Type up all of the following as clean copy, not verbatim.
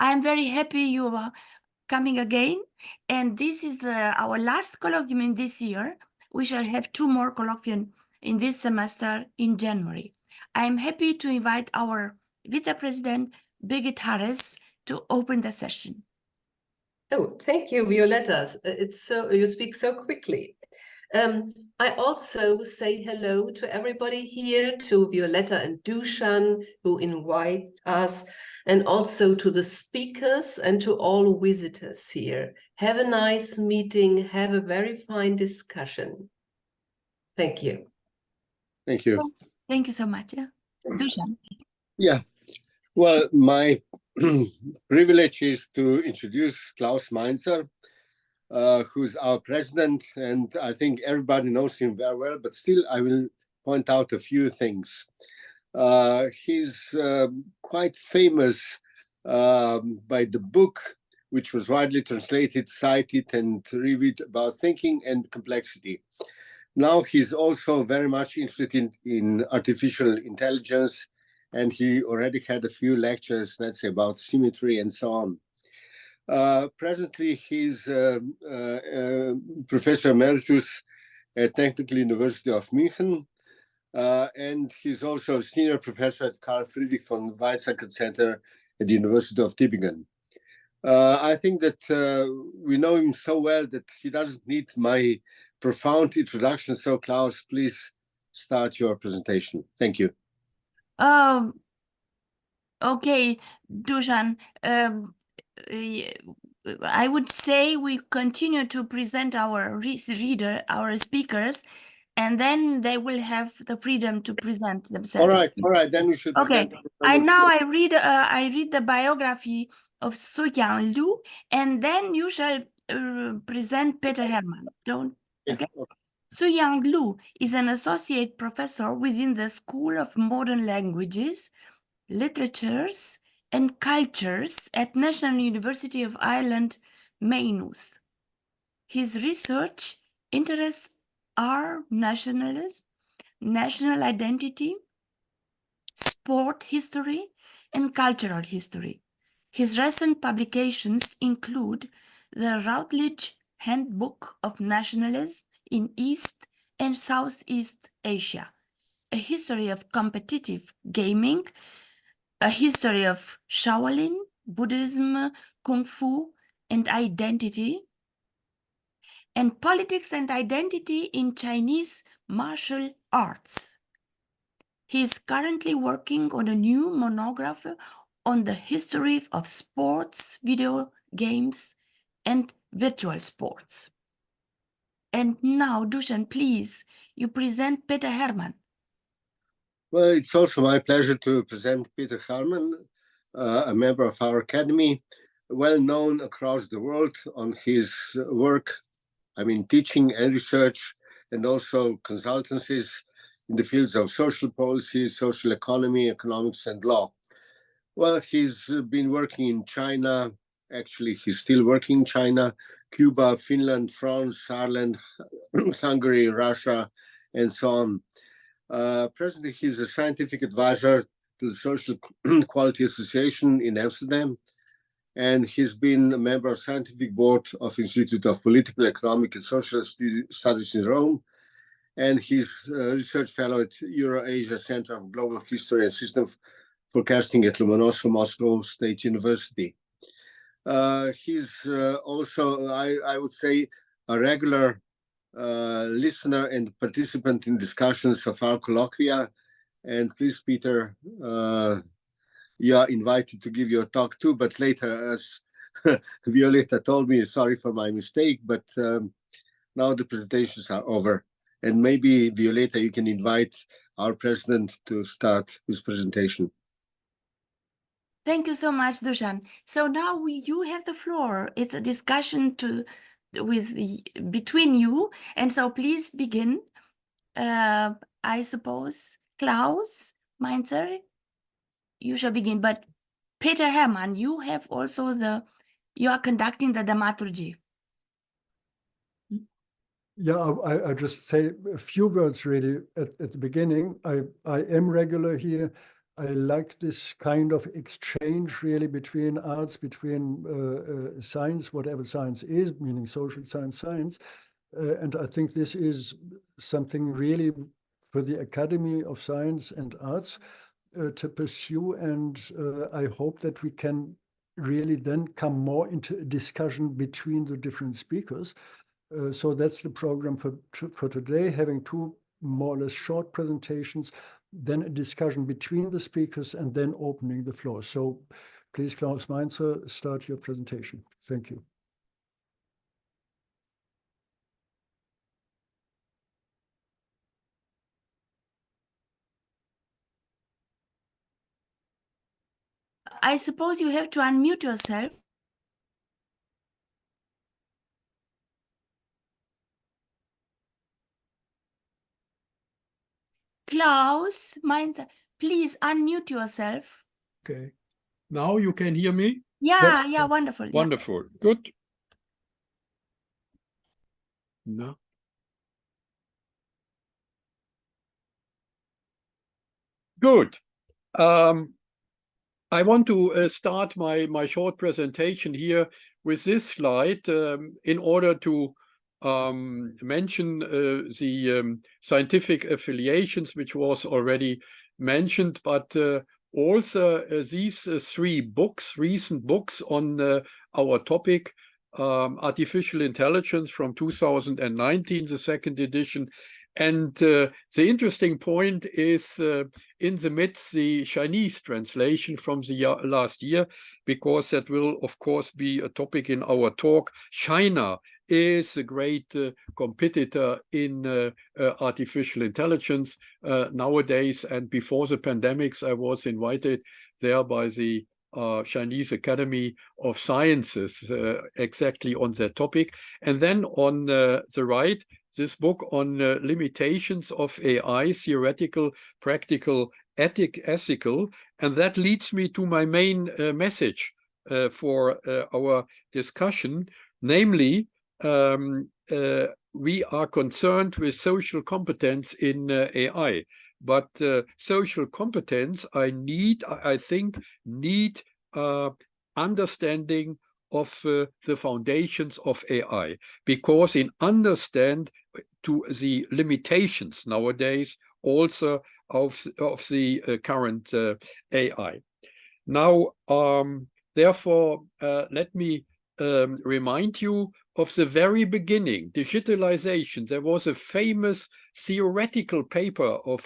I'm very happy you are coming again. And this is our last colloquium in this year. We shall have 2 more colloquium in this semester in January. I'm happy to invite our Vice President, Birgit Harris, to open the session. Oh, thank you, Violeta. You speak so quickly. I also say hello to everybody here, to Violeta and Dušan, who invite us, and also to the speakers and to all visitors here. Have a nice meeting. Have a very fine discussion. Thank you. Thank you. Thank you so much. Dušan. Yeah. Well, my privilege is to introduce Klaus Mainzer, who's our president, and I think everybody knows him very well, but still I will point out a few things. He's quite famous by the book, which was widely translated, cited, and reviewed, about thinking and complexity. Now he's also very much interested in artificial intelligence, and he already had a few lectures, let's say, about symmetry and so on. Presently, he's Professor Emeritus at Technical University of München, and he's also a senior professor at Carl Friedrich von Weizsäcker Center at the University of Tübingen. I think that we know him so well that he doesn't need my profound introduction. So, Klaus, please start your presentation. Thank you. Okay, Dušan. I would say we continue to present our our speakers, and then they will have the freedom to present themselves. All right. Then we should. Okay. I read the biography of Zhouxiang Lu, and then you shall present Peter Herrmann. Okay. Zhouxiang Lu is an associate professor within the School of Modern Languages, Literatures and Cultures at National University of Ireland, Maynooth. His research interests are nationalism, national identity, sport history, and cultural history. His recent publications include the Routledge Handbook of Nationalism in East and Southeast Asia, a history of competitive gaming, a history of Shaolin, Buddhism, Kung Fu, and identity, and politics and identity in Chinese martial arts. He is currently working on a new monograph on the history of sports, video games, and virtual sports. And now, Dušan, please, you present Peter Herrmann. Well, it's also my pleasure to present Peter Herrmann, a member of our academy, well known across the world on his work, teaching and research, and also consultancies in the fields of social policy, social economy, economics, and law. Well, he's been working in China. Actually, he's still working in China, Cuba, Finland, France, Ireland, Hungary, Russia, and so on. Presently, he's a scientific advisor to the Social Quality Association in Amsterdam, and he's been a member of scientific board of Institute of Political, Economic, and Social Studies in Rome, and he's a research fellow at Euro-Asia Center of Global History and System Forecasting at Lomonosov Moscow State University. He's also, I would say, a regular listener and participant in discussions of our colloquia. And please, Peter, you are invited to give your talk too, but later, as Violeta told me, sorry for my mistake, but now the presentations are over. And maybe, Violeta, you can invite our president to start his presentation. Thank you so much, Dušan. So now you have the floor. It's a discussion between you, and so please begin. I suppose Klaus, Mainzer, you shall begin. But Peter Herrmann, you have also you are conducting the dramaturgy. Yeah, I just say a few words really at the beginning. I am regular here. I like this kind of exchange really between arts, between science, whatever science is, meaning social science. And I think this is something really for the Academy of Science and Arts to pursue. And I hope that we can really then come more into a discussion between the different speakers. So that's the program for today, having two more or less short presentations, then a discussion between the speakers, and then opening the floor. So please, Klaus Mainzer, start your presentation. Thank you. I suppose you have to unmute yourself. Klaus Mainzer, please unmute yourself. Okay. Now you can hear me? Yeah, yeah, wonderful. Yeah. Wonderful. Good. No. Good. I want to start my short presentation here with this slide in order to mention the scientific affiliations, which was already mentioned, but also these three books, recent books on our topic, Artificial Intelligence from 2019, the second edition. And the interesting point is in the midst the Chinese translation from the last year, because that will, of course, be a topic in our talk. China is a great competitor in artificial intelligence nowadays. And before the pandemics, I was invited there by the Chinese Academy of Sciences exactly on that topic. And then on the right, this book on limitations of AI, theoretical, practical, ethical. And that leads me to my main message for our discussion, namely, we are concerned with social competence in AI. But social competence, I think, need understanding of the foundations of AI, because in understand to the limitations nowadays also of the current AI. Now, therefore, let me remind you of the very beginning, digitalization. There was a famous theoretical paper of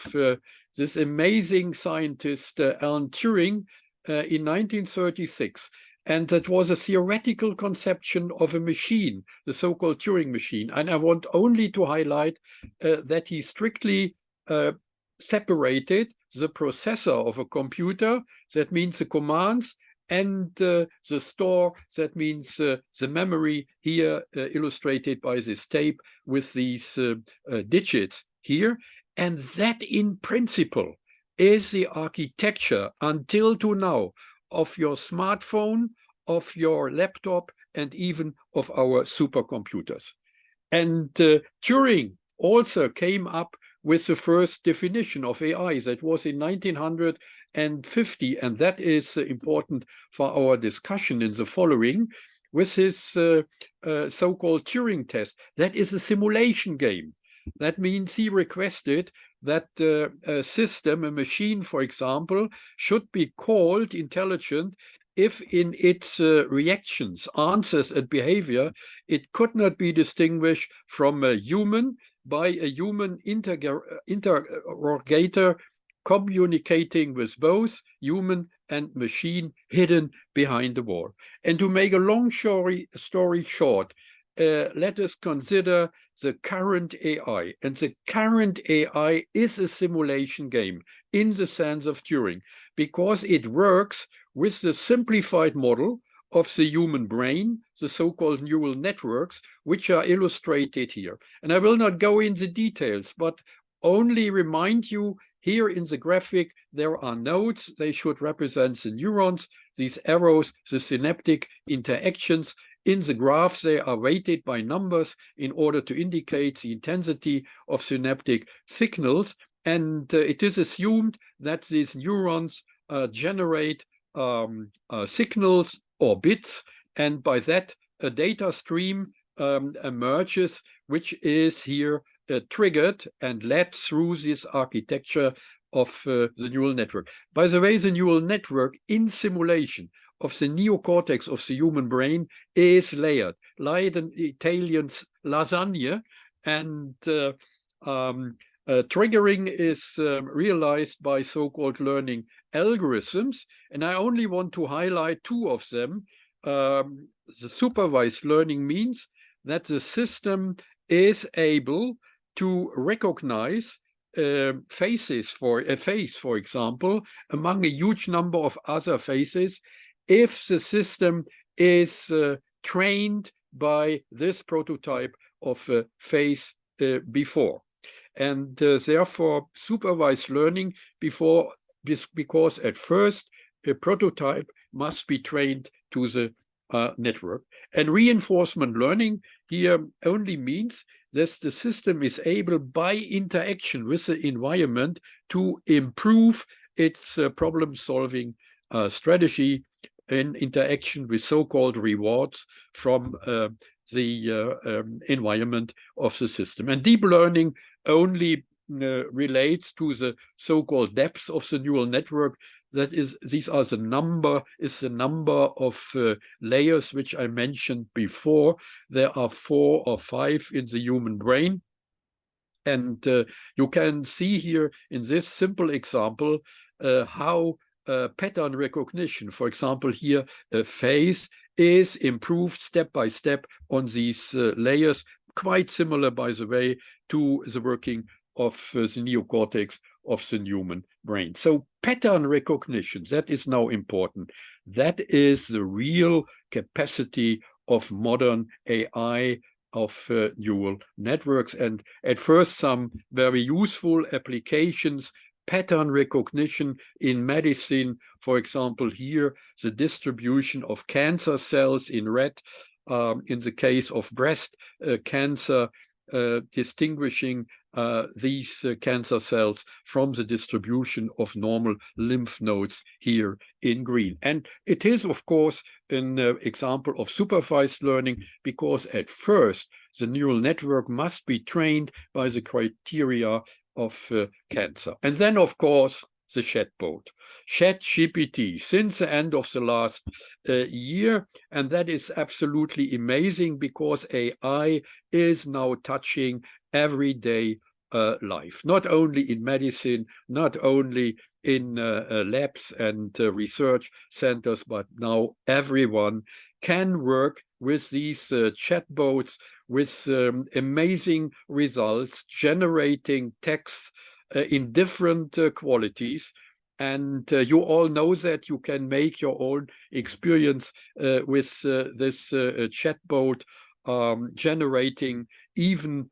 this amazing scientist, Alan Turing, in 1936. And that was a theoretical conception of a machine, the so-called Turing machine. And I want only to highlight that he strictly separated the processor of a computer, that means the commands, and the store, that means the memory, here illustrated by this tape with these digits here. And that in principle is the architecture until to now of your smartphone, of your laptop, and even of our supercomputers. And Turing also came up with the first definition of AI. That was in 1950, and that is important for our discussion in the following, with his so-called Turing test. That is a simulation game. That means he requested that a system, a machine, for example, should be called intelligent if in its reactions, answers, and behavior, it could not be distinguished from a human by a human interrogator communicating with both human and machine hidden behind the wall. And to make a long story short, let us consider the current AI. And the current AI is a simulation game in the sense of Turing, because it works with the simplified model of the human brain, the so-called neural networks, which are illustrated here. And I will not go into details, but only remind you here in the graphic, there are nodes. They should represent the neurons, these arrows, the synaptic interactions. In the graphs, they are weighted by numbers in order to indicate the intensity of synaptic signals. and it is assumed that these neurons generate signals or bits, and by that a data stream emerges, which is here triggered and led through this architecture of the neural network. By the way, the neural network in simulation of the neocortex of the human brain is layered, like an Italian's lasagna, and triggering is realized by so-called learning algorithms, and I only want to highlight two of them. The supervised learning means that the system is able to recognize faces for a face, for example, among a huge number of other faces, if the system is trained by this prototype of a face before. And therefore, supervised learning because at first a prototype must be trained to the network. And reinforcement learning here only means that the system is able, by interaction with the environment, to improve its problem-solving strategy in interaction with so-called rewards from the environment of the system. And deep learning only relates to the so-called depths of the neural network. That is, these are the number of layers which I mentioned before. There are 4 or 5 in the human brain. And you can see here in this simple example how pattern recognition, for example, here a face, is improved step by step on these layers, quite similar, by the way, to the working of the neocortex of the human brain. So pattern recognition, that is now important. That is the real capacity of modern AI, of neural networks. And at first, some very useful applications: pattern recognition in medicine, for example, here, the distribution of cancer cells in red, in the case of breast cancer, distinguishing these cancer cells from the distribution of normal lymph nodes here in green. And it is, of course, an example of supervised learning, because at first the neural network must be trained by the criteria of cancer. And then, of course, the chatbot, ChatGPT, since the end of the last year. And that is absolutely amazing, because AI is now touching everyday life, not only in medicine, not only in labs and research centers, but now everyone can work with these chatbots with amazing results, generating text in different qualities. And you all know that you can make your own experience with this chatbot, generating even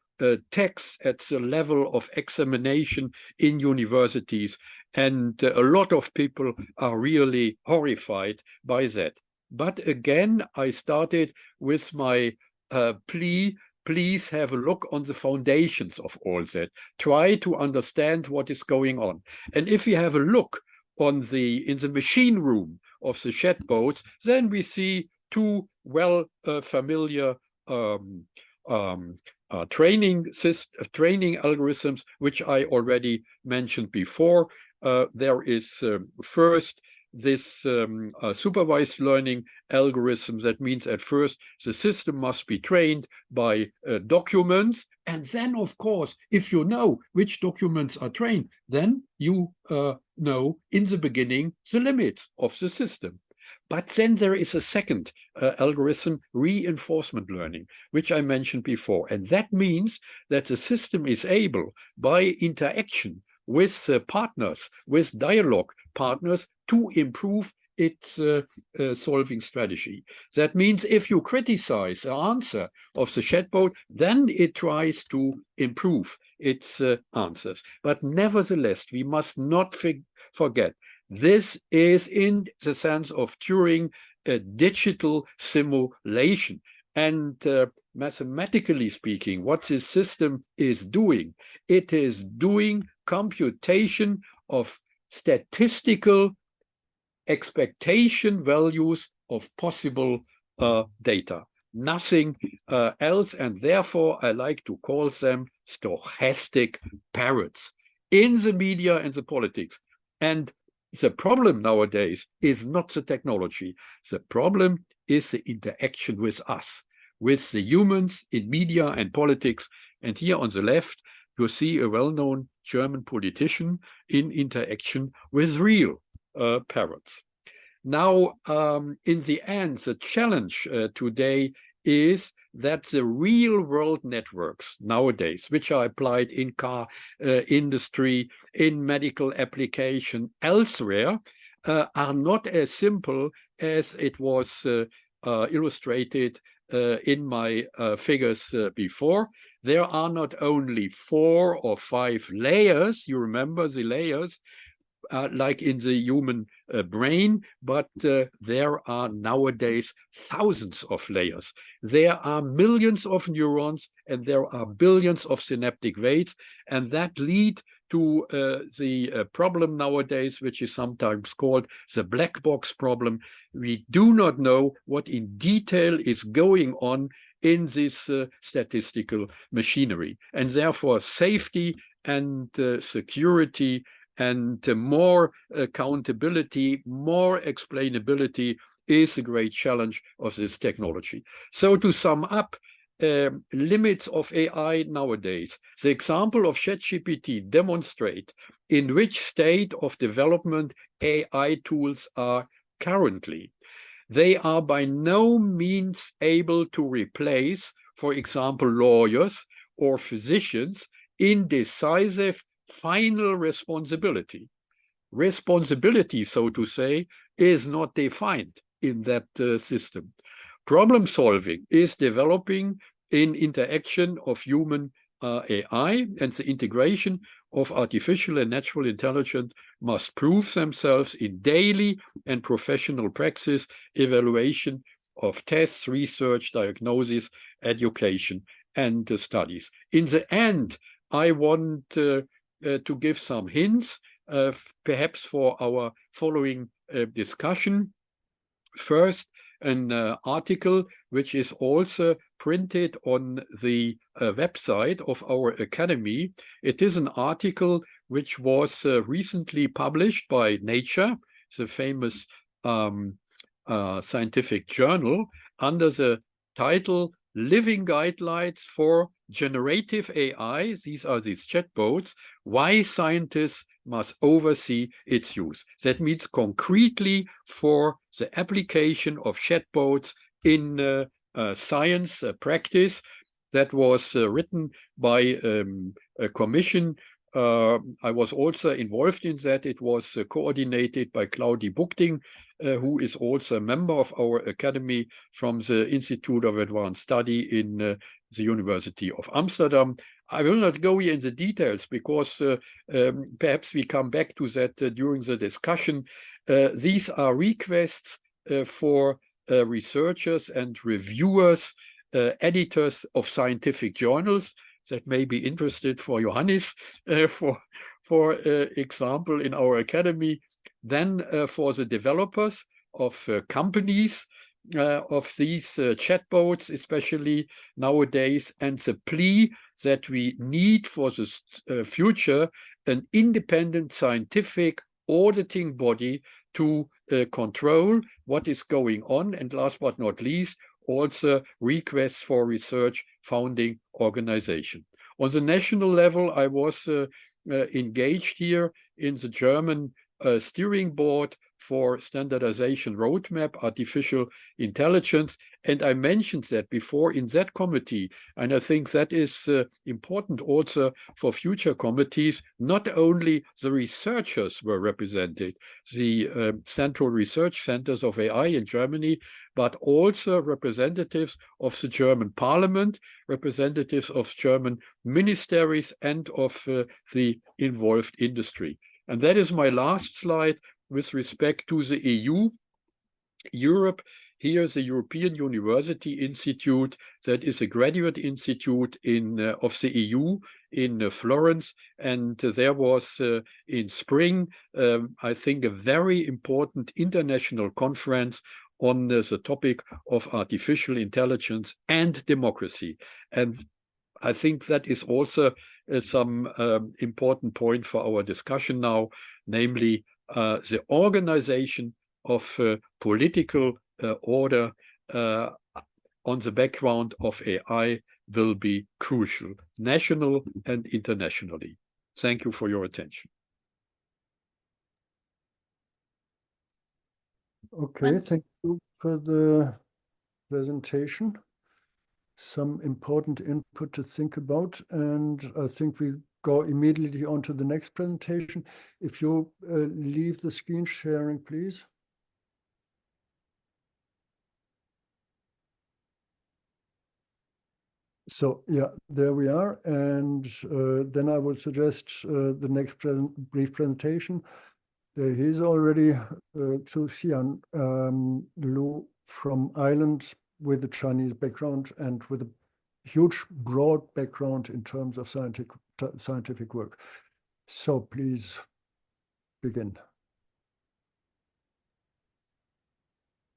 text at the level of examination in universities. And a lot of people are really horrified by that. But again, I started with my plea: please have a look on the foundations of all that. Try to understand what is going on. And if you have a look on in the machine room of the chatbots, then we see two familiar training algorithms, which I already mentioned before. There is first this supervised learning algorithm. That means at first the system must be trained by documents, and then, of course, if you know which documents are trained, then you know in the beginning the limits of the system. But then there is a second algorithm, reinforcement learning, which I mentioned before. And that means that the system is able, by interaction with partners, with dialogue partners, to improve its solving strategy. That means if you criticize the answer of the chatbot, then it tries to improve its answers. But nevertheless, we must not forget, this is, in the sense of Turing, a digital simulation. And mathematically speaking, what this system is doing, it is doing computation of statistical expectation values of possible data. Nothing else, and therefore I like to call them stochastic parrots in the media and the politics. And the problem nowadays is not the technology. The problem is the interaction with us, with the humans in media and politics. And here on the left, you see a well-known German politician in interaction with real parrots. Now, in the end, the challenge today is that the real-world networks nowadays, which are applied in car industry, in medical application, elsewhere, are not as simple as it was illustrated in my figures before. There are not only 4 or 5 layers, you remember the layers, like in the human brain, but there are nowadays thousands of layers. There are millions of neurons and there are billions of synaptic weights, and that lead to the problem nowadays, which is sometimes called the black box problem. We do not know what in detail is going on in this statistical machinery, and therefore safety and security and more accountability, more explainability is the great challenge of this technology. So to sum up, limits of AI nowadays, the example of ChatGPT demonstrate in which state of development AI tools are currently. They are by no means able to replace, for example, lawyers or physicians in decisive final responsibility. Responsibility, so to say, is not defined in that system. Problem solving is developing in interaction of human AI, and the integration of artificial and natural intelligence must prove themselves in daily and professional praxis, evaluation of tests, research, diagnosis, education, and studies. In the end, I want to give some hints, perhaps for our following discussion. First, an article which is also printed on the website of our academy. It is an article which was recently published by Nature, the famous scientific journal, under the title Living Guidelines for Generative AI. These are these chatbots, why scientists must oversee its use. That means concretely for the application of chatbots in science practice. That was written by a commission. I was also involved in that. It was coordinated by Claudi Buchting, who is also a member of our academy from the Institute of Advanced Study in the University of Amsterdam. I will not go here in the details because perhaps we come back to that during the discussion. These are requests for researchers and reviewers, editors of scientific journals that may be interested for Johannes, for example, in our academy. Then for the developers of companies of these chatbots, especially nowadays, and the plea that we need for the future an independent scientific auditing body to control what is going on. And last but not least, also requests for research founding organization. On the national level, I was engaged here in the German steering board for standardization roadmap, artificial intelligence. And I mentioned that before in that committee. And I think that is important also for future committees. Not only the researchers were represented, the central research centers of AI in Germany, but also representatives of the German parliament, representatives of German ministries, and of the involved industry. And that is my last slide with respect to the EU. Europe Here, the European University Institute, that is a graduate institute of the EU in Florence, and there was in spring, I think, a very important international conference on the topic of artificial intelligence and democracy. And I think that is also some important point for our discussion now, namely the organization of political order on the background of AI will be crucial, national and internationally. Thank you for your attention. Okay, thank you for the presentation. Some important input to think about, and I think we go immediately on to the next presentation. If you leave the screen sharing, please. So yeah, there we are, and then I would suggest the next brief presentation. There is already Zhouxiang Lu from Ireland with a Chinese background and with a huge, broad background in terms of scientific work. So please begin.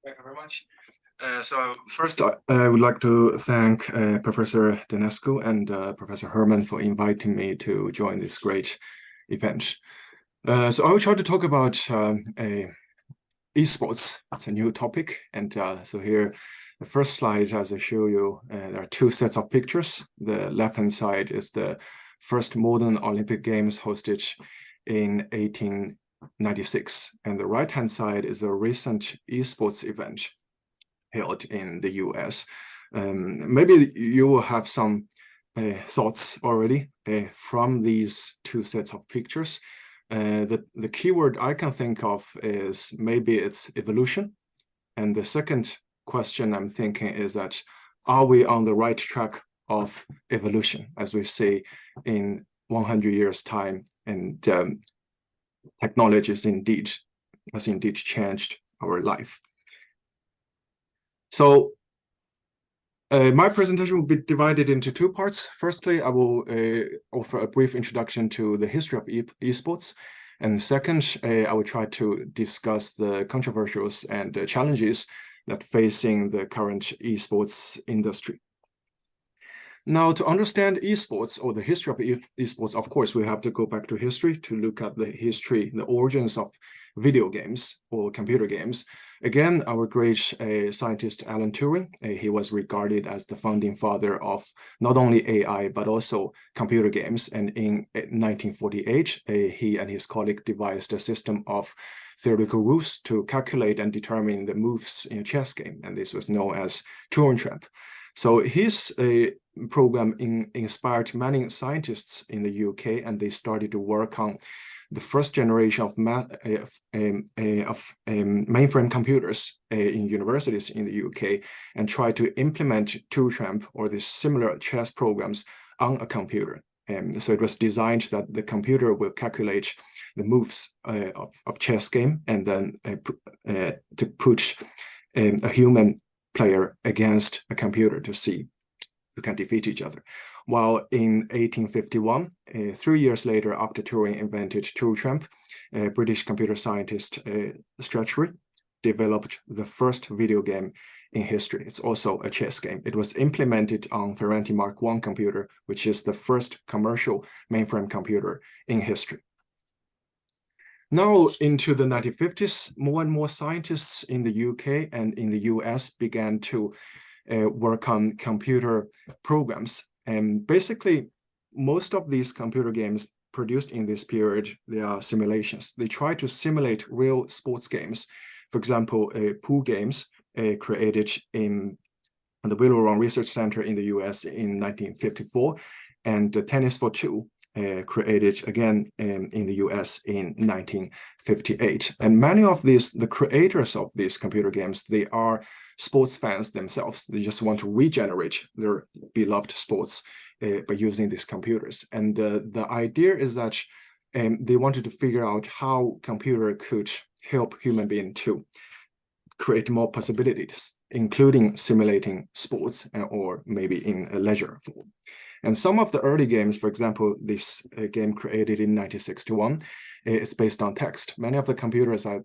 Thank you very much. So first, I would like to thank Professor Dinescu and Professor Herrmann for inviting me to join this great event. So I will try to talk about esports. It's a new topic. And so here, the first slide, as I show you, there are two sets of pictures. The left-hand side is the first modern Olympic Games hosted in 1896. And the right-hand side is a recent esports event held in the US. Maybe you will have some thoughts already from these two sets of pictures. The keyword I can think of is maybe it's evolution. And the second question I'm thinking is that, are we on the right track of evolution, as we say in 100 years' time? And technology has indeed changed our life. So my presentation will be divided into two parts. Firstly, I will offer a brief introduction to the history of esports. And second, I will try to discuss the controversies and challenges that facing the current esports industry. Now, to understand esports or the history of esports, of course, we have to go back to history to look at the history, the origins of video games or computer games. Again, our great scientist Alan Turing, he was regarded as the founding father of not only AI, but also computer games. And in 1948, he and his colleague devised a system of theoretical rules to calculate and determine the moves in a chess game. And this was known as Turing trap. So his program inspired many scientists in the UK, and they started to work on the first generation of mainframe computers in universities in the UK, and try to implement Turing trap or the similar chess programs on a computer. So it was designed that the computer will calculate the moves of chess game, and then to put a human player against a computer to see who can defeat each other. While in 1851, 3 years later after Turing invented Turing trap, British computer scientist Strachey developed the first video game in history. It's also a chess game. It was implemented on Ferranti Mark I computer, which is the first commercial mainframe computer in history. Now, into the 1950s, more and more scientists in the UK and in the US began to work on computer programs. And basically, most of these computer games produced in this period, they are simulations. They try to simulate real sports games. For example, pool games created in the Willow Run Research Center in the US in 1954, and Tennis for Two created again in the US in 1958. And many of the creators of these computer games, they are sports fans themselves. They just want to regenerate their beloved sports by using these computers. And the idea is that they wanted to figure out how computer could help human being to create more possibilities, including simulating sports or maybe in a leisure form. And some of the early games, for example, this game created in 1961, it's based on text. Many of the computers at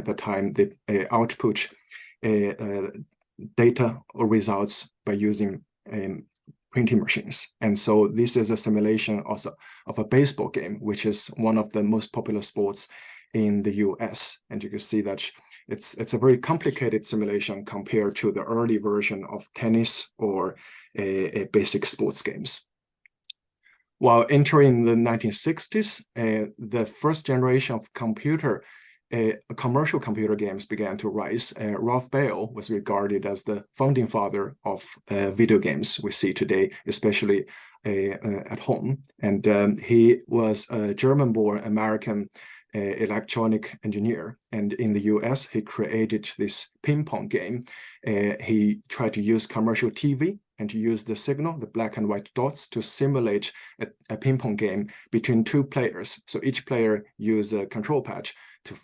the time, they output data or results by using printing machines. And so this is a simulation also of a baseball game, which is one of the most popular sports in the US. And you can see that it's a very complicated simulation compared to the early version of tennis or a basic sports games. While entering the 1960s, the first generation of commercial computer games began to rise. Ralph Bell was regarded as the founding father of video games we see today, especially at home. And he was a German-born American electronic engineer. And in the US, he created this ping pong game. He tried to use commercial TV and to use the signal, the black and white dots, to simulate a ping pong game between two players. So each player used a control pad to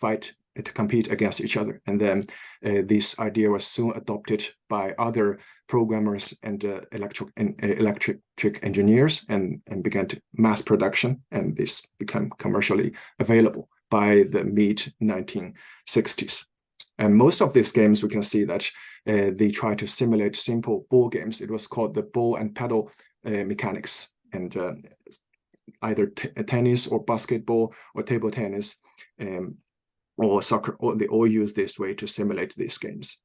compete against each other. And then this idea was soon adopted by other programmers and electric engineers and began to mass production. And this became commercially available by the mid-1960s. And most of these games, we can see that they try to simulate simple ball games. It was called the ball and paddle mechanics. And either tennis or basketball or table tennis or soccer, they all use this way to simulate these games.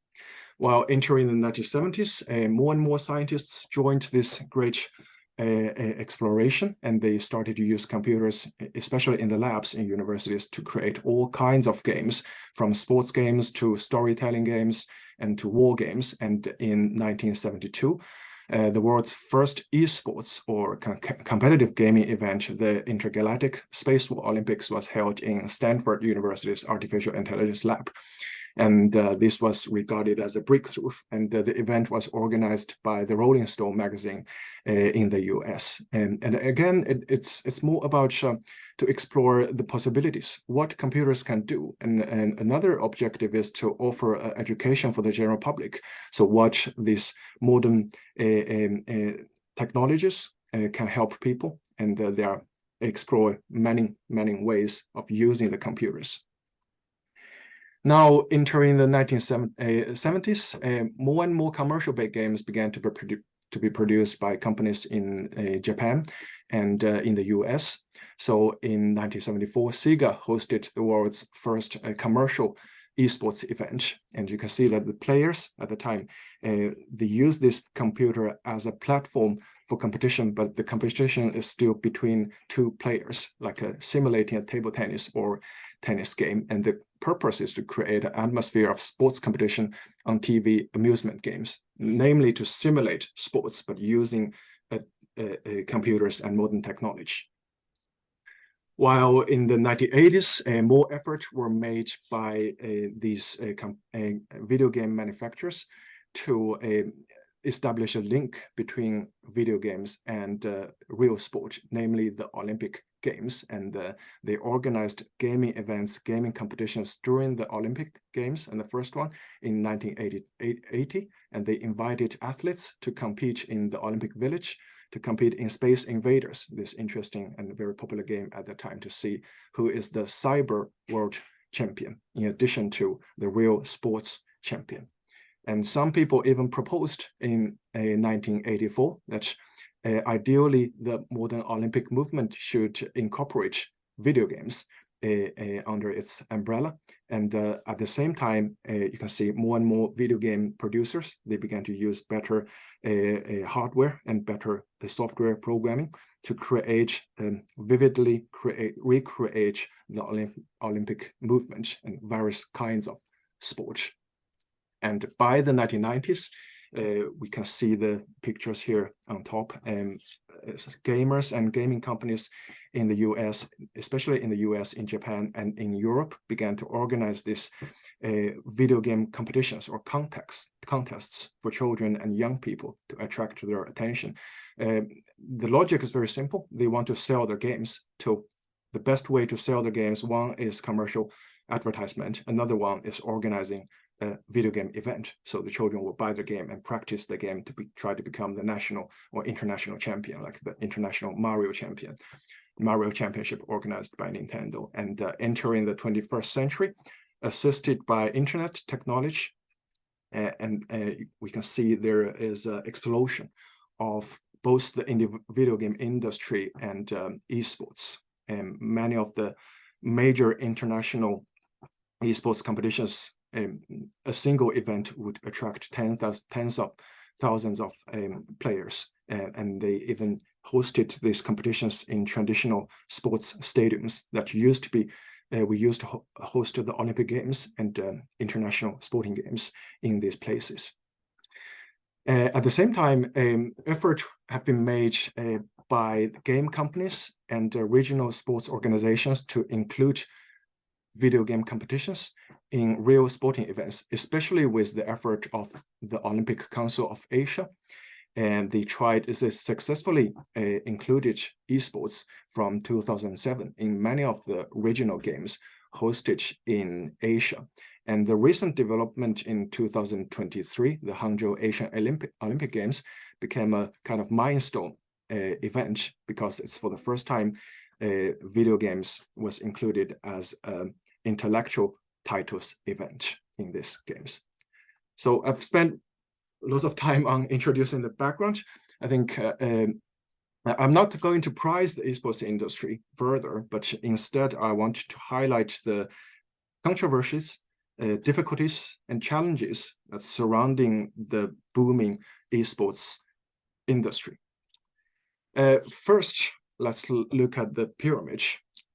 While entering the 1970s, more and more scientists joined this great exploration, and they started to use computers, especially in the labs in universities, to create all kinds of games, from sports games to storytelling games and to war games. And in 1972, the world's first esports or competitive gaming event, the Intergalactic Space Olympics, was held in Stanford University's Artificial Intelligence Lab. And this was regarded as a breakthrough. And the event was organized by the Rolling Stone magazine in the US. And again, it's more about to explore the possibilities, what computers can do. And another objective is to offer education for the general public. So what these modern technologies can help people, and they are explore many ways of using the computers. Now, entering the 1970s, more and more commercial-based games began to be produced by companies in Japan and in the US. So in 1974, Sega hosted the world's first commercial esports event. And you can see that the players at the time, they use this computer as a platform for competition, but the competition is still between two players, like simulating a table tennis or tennis game. And the purpose is to create an atmosphere of sports competition on TV amusement games, namely to simulate sports, but using computers and modern technology. While in the 1980s, more efforts were made by these video game manufacturers to establish a link between video games and real sport, namely the Olympic Games. And they organized gaming events, gaming competitions during the Olympic Games, and the first one in 1980. And they invited athletes to compete in the Olympic Village, to compete in Space Invaders, this interesting and very popular game at the time, to see who is the cyber world champion, in addition to the real sports champion. And some people even proposed in 1984 that ideally the modern Olympic movement should incorporate video games under its umbrella. And at the same time, you can see more and more video game producers, they began to use better hardware and better software programming to create, vividly recreate the Olympic movement and various kinds of sports. And by the 1990s, we can see the pictures here on top. Gamers and gaming companies in the US, especially in the US, in Japan, and in Europe, began to organize this video game competitions or contests for children and young people to attract their attention. The logic is very simple. They want to sell their games. To the best way to sell their games, one is commercial advertisement. Another one is organizing video game event. So the children will buy the game and practice the game to try to become the national or international champion, like the international Mario Championship organized by Nintendo. And entering the 21st century, assisted by internet technology, and we can see there is an explosion of both the video game industry and esports. And many of the major international esports competitions, a single event would attract tens of thousands of players, and they even hosted these competitions in traditional sports stadiums that used to be we used to host the Olympic Games and international sporting games in these places. At the same time, efforts have been made by game companies and regional sports organizations to include video game competitions in real sporting events, especially with the effort of the Olympic Council of Asia. And they successfully included esports from 2007 in many of the regional games hosted in Asia. And the recent development in 2023, the Hangzhou Asian Olympic Games, became a kind of milestone event, because it's for the first time video games was included as an intellectual titles event in these games. So I've spent lots of time on introducing the background. I think I'm not going to prize the esports industry further, but instead I want to highlight the controversies, difficulties, and challenges that's surrounding the booming esports industry. First, let's look at the pyramid.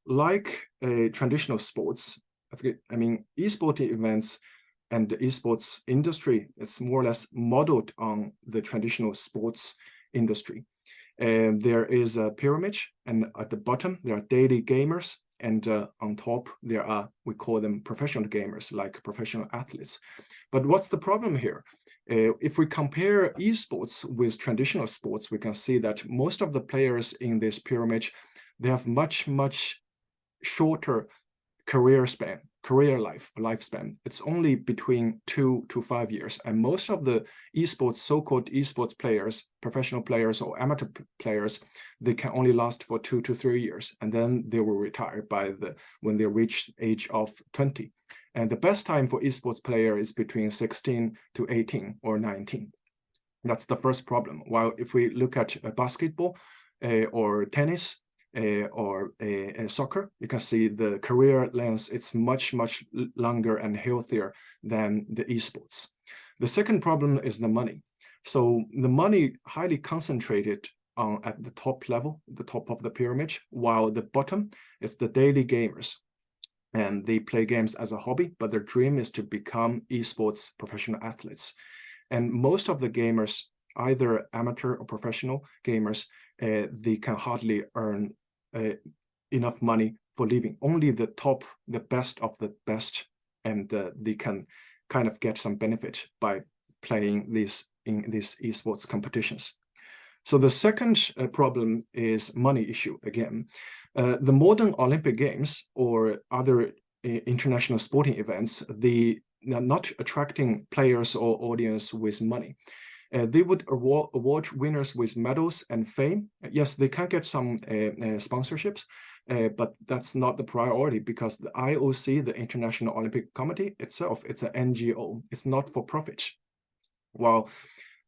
Like traditional sports, I mean, esports events and the esports industry is more or less modeled on the traditional sports industry. There is a pyramid, and at the bottom there are daily gamers, and on top there are, we call them professional gamers, like professional athletes. But what's the problem here? If we compare esports with traditional sports, we can see that most of the players in this pyramid, they have much shorter lifespan. It's only between 2 to 5 years, and most of the esports, so-called esports players, professional players or amateur players, they can only last for 2 to 3 years, and then they will retire when they reach the age of 20. And the best time for esports player is between 16 to 18 or 19. That's the first problem. While if we look at basketball or tennis, or soccer, you can see the career length, it's much longer and healthier than the esports. The second problem is the money. So the money highly concentrated at the top level, the top of the pyramid, while the bottom is the daily gamers. And they play games as a hobby, but their dream is to become esports professional athletes. And most of the gamers, either amateur or professional gamers, they can hardly earn enough money for living. Only the best of the best, and they can kind of get some benefit by playing in these esports competitions. So the second problem is money issue again. The modern Olympic Games or other international sporting events, they are not attracting players or audience with money. They would award winners with medals and fame. Yes, they can get some sponsorships, but that's not the priority, because the IOC, the International Olympic Committee itself, it's an NGO. It's not for profit. While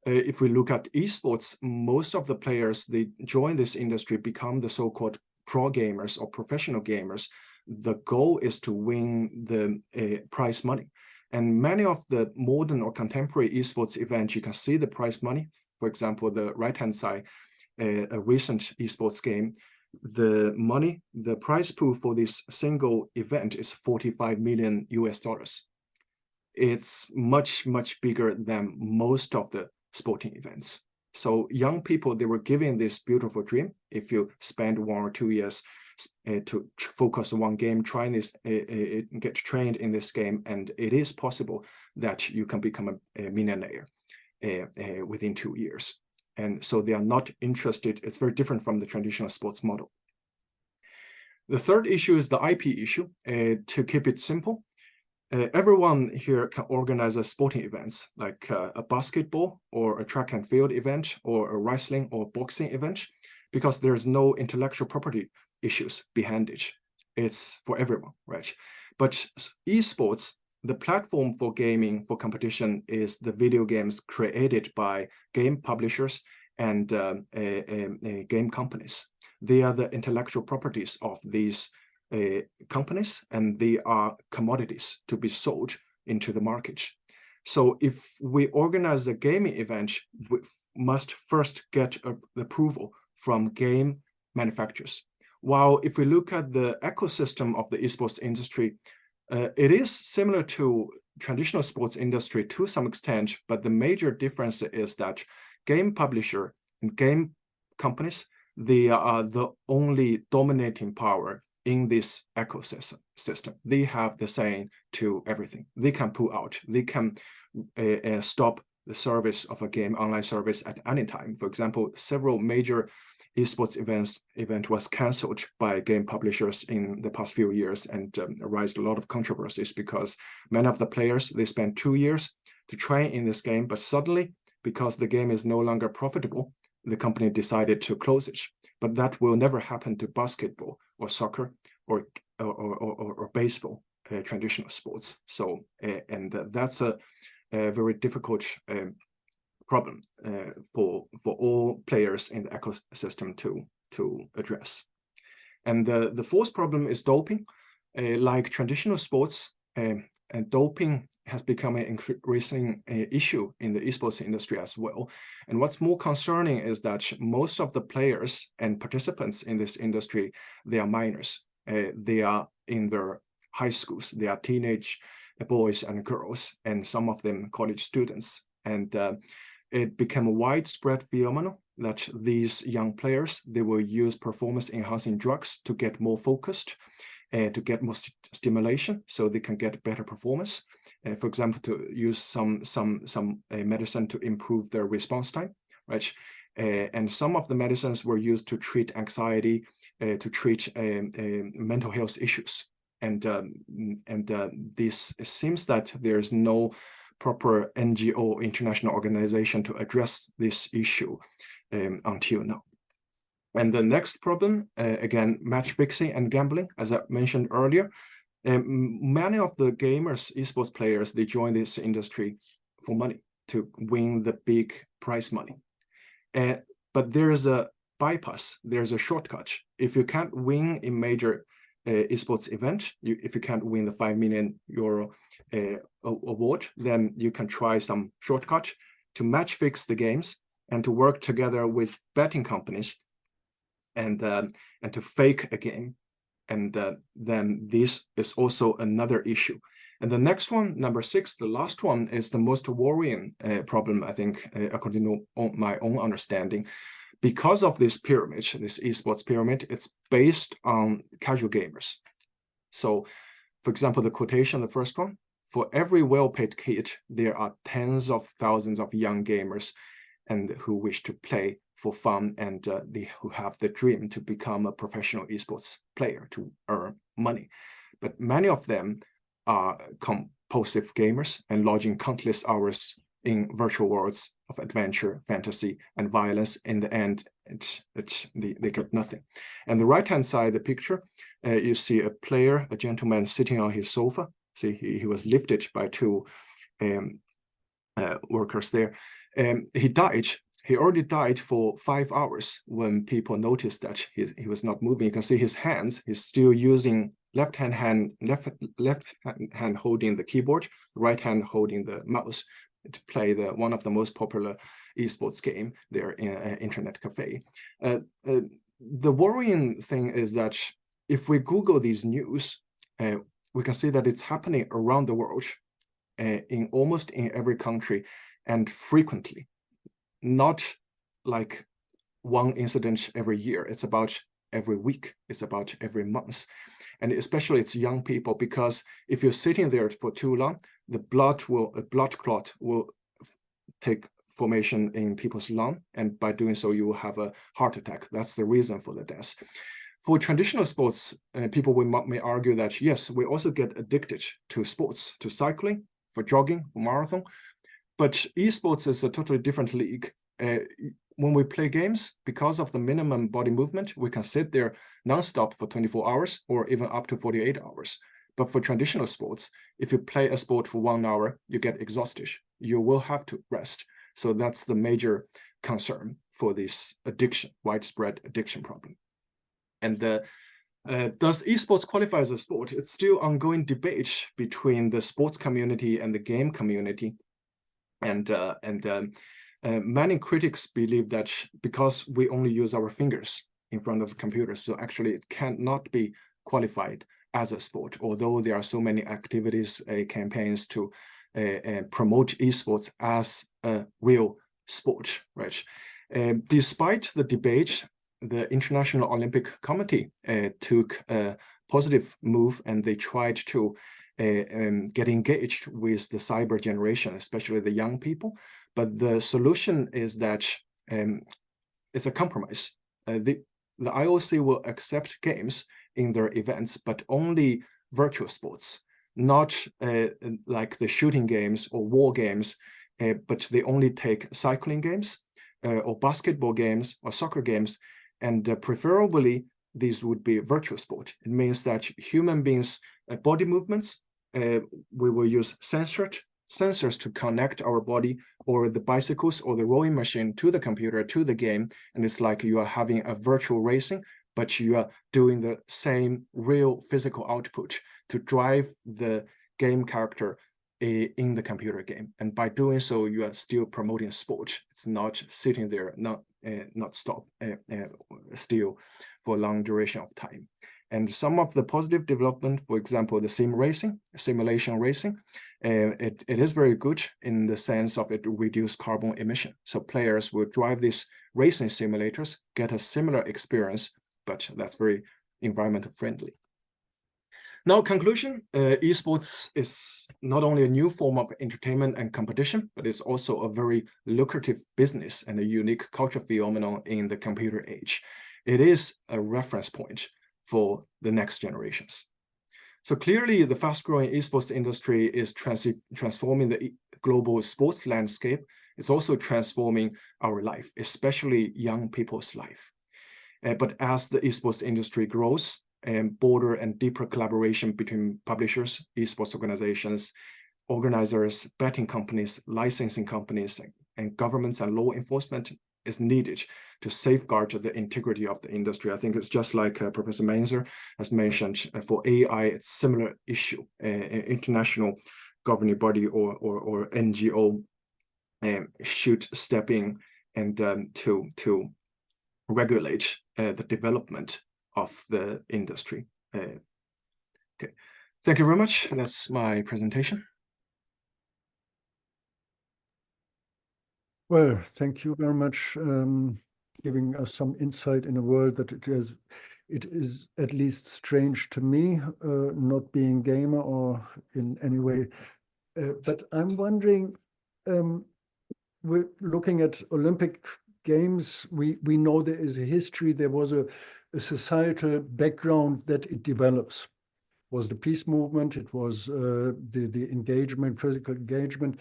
if we look at esports, most of the players, they join this industry, become the so-called pro gamers or professional gamers. The goal is to win the prize money. And many of the modern or contemporary esports events, you can see the prize money. For example, the right-hand side, a recent esports game, the money, the prize pool for this single event is $45 million US. It's much bigger than most of the sporting events. So young people, they were given this beautiful dream. If you spend 1 or 2 years to focus on one game, trying this, get trained in this game, and it is possible that you can become a millionaire within 2 years. And so they are not interested. It's very different from the traditional sports model. The third issue is the IP issue. To keep it simple, everyone here can organize a sporting events like a basketball or a track and field event or a wrestling or boxing event, because there's no intellectual property issues behind it. It's for everyone, right? But esports, the platform for gaming, for competition, is the video games created by game publishers and game companies. They are the intellectual properties of these companies, and they are commodities to be sold into the market. So if we organize a gaming event, we must first get the approval from game manufacturers. While if we look at the ecosystem of the esports industry, it is similar to traditional sports industry to some extent, but the major difference is that game publisher and game companies, they are the only dominating power in this ecosystem. They have the saying to everything. They can pull out, they can stop the service of a game online service at any time. For example, several major esports event was cancelled by game publishers in the past few years, and raised a lot of controversies because many of the players, they spent 2 years to train in this game, but suddenly, because the game is no longer profitable, the company decided to close it. But that will never happen to basketball or soccer or baseball, traditional sports. So, and that's a very difficult problem for all players in the ecosystem to address. And the fourth problem is doping. Like traditional sports, and doping has become an increasing issue in the esports industry as well. And what's more concerning is that most of the players and participants in this industry, they are minors. They are in their high schools. They are teenage boys and girls, and some of them college students. And it became a widespread phenomenon that these young players, they will use performance-enhancing drugs to get more focused, to get more stimulation, so they can get better performance. For example, to use some medicine to improve their response time, right? And some of the medicines were used to treat anxiety, to treat mental health issues. And this, it seems that there's no proper NGO, international organization, to address this issue until now. And the next problem, again, match fixing and gambling, as I mentioned earlier. Many of the gamers, esports players, they join this industry for money, to win the big prize money. But there's a bypass, there's a shortcut. If you can't win a major esports event, if you can't win the €5 million award, then you can try some shortcut to match fix the games and to work together with betting companies and to fake a game. And then this is also another issue. And the next one, number 6, the last one, is the most worrying problem, I think, according to my own understanding. Because of this pyramid, this esports pyramid, it's based on casual gamers. So, for example, the quotation, the first one, for every well-paid kid, there are tens of thousands of young gamers and who wish to play for fun, and who have the dream to become a professional esports player, to earn money. But many of them are compulsive gamers and lodging countless hours in virtual worlds of adventure, fantasy, and violence. In the end, they get nothing. And the right-hand side, the picture, you see a player, a gentleman sitting on his sofa. See, he was lifted by 2 workers there. He died. He already died for 5 hours when people noticed that he was not moving. You can see his hands. He's still using left hand holding the keyboard, right hand holding the mouse to play one of the most popular esports game there in an internet cafe. The worrying thing is that if we Google these news, we can see that it's happening around the world, in almost in every country, and frequently. Not like one incident every year. It's about every week. It's about every month. And especially it's young people, because if you're sitting there for too long, the blood clot will take formation in people's lung, and by doing so, you will have a heart attack. That's the reason for the death. For traditional sports, people may argue that, yes, we also get addicted to sports, to cycling, for jogging, for marathon. But esports is a totally different league. When we play games, because of the minimum body movement, we can sit there nonstop for 24 hours or even up to 48 hours. But for traditional sports, if you play a sport for 1 hour, you get exhausted. You will have to rest. So that's the major concern for this addiction, widespread addiction problem. And does esports qualify as a sport? It's still ongoing debate between the sports community and the game community. And many critics believe that because we only use our fingers in front of computers, so actually it cannot be qualified as a sport, although there are so many activities, campaigns to promote esports as a real sport, right? Despite the debate, the International Olympic Committee took a positive move, and they tried to get engaged with the cyber generation, especially the young people. But the solution is that it's a compromise. The IOC will accept games in their events, but only virtual sports, not like the shooting games or war games, but they only take cycling games or basketball games or soccer games, and preferably these would be virtual sport. It means that human beings' body movements, we will use sensors to connect our body or the bicycles or the rowing machine to the computer, to the game. And it's like you are having a virtual racing, but you are doing the same real physical output to drive the game character in the computer game. And by doing so, you are still promoting sport. It's not sitting there, not still for a long duration of time. And some of the positive development, for example, the simulation racing, it is very good in the sense of it reduce carbon emission. So players will drive these racing simulators, get a similar experience, but that's very environmental friendly. Now, conclusion, esports is not only a new form of entertainment and competition, but it's also a very lucrative business and a unique culture phenomenon in the computer age. It is a reference point for the next generations. So clearly, the fast-growing esports industry is transforming the global sports landscape. It's also transforming our life, especially young people's life. But as the esports industry grows, and broader and deeper collaboration between publishers, esports organizations, organizers, betting companies, licensing companies, and governments and law enforcement is needed to safeguard the integrity of the industry. I think it's just like Professor Mainzer has mentioned, for AI, it's similar issue. International governing body or NGO should step in and to regulate the development of the industry. Okay, thank you very much. That's my presentation. Well, thank you very much, giving us some insight in a world that it is at least strange to me, not being gamer or in any way. But I'm wondering, we're looking at Olympic Games. We know there is a history. There was a societal background that it develops. It was the peace movement. It was the engagement, physical engagement.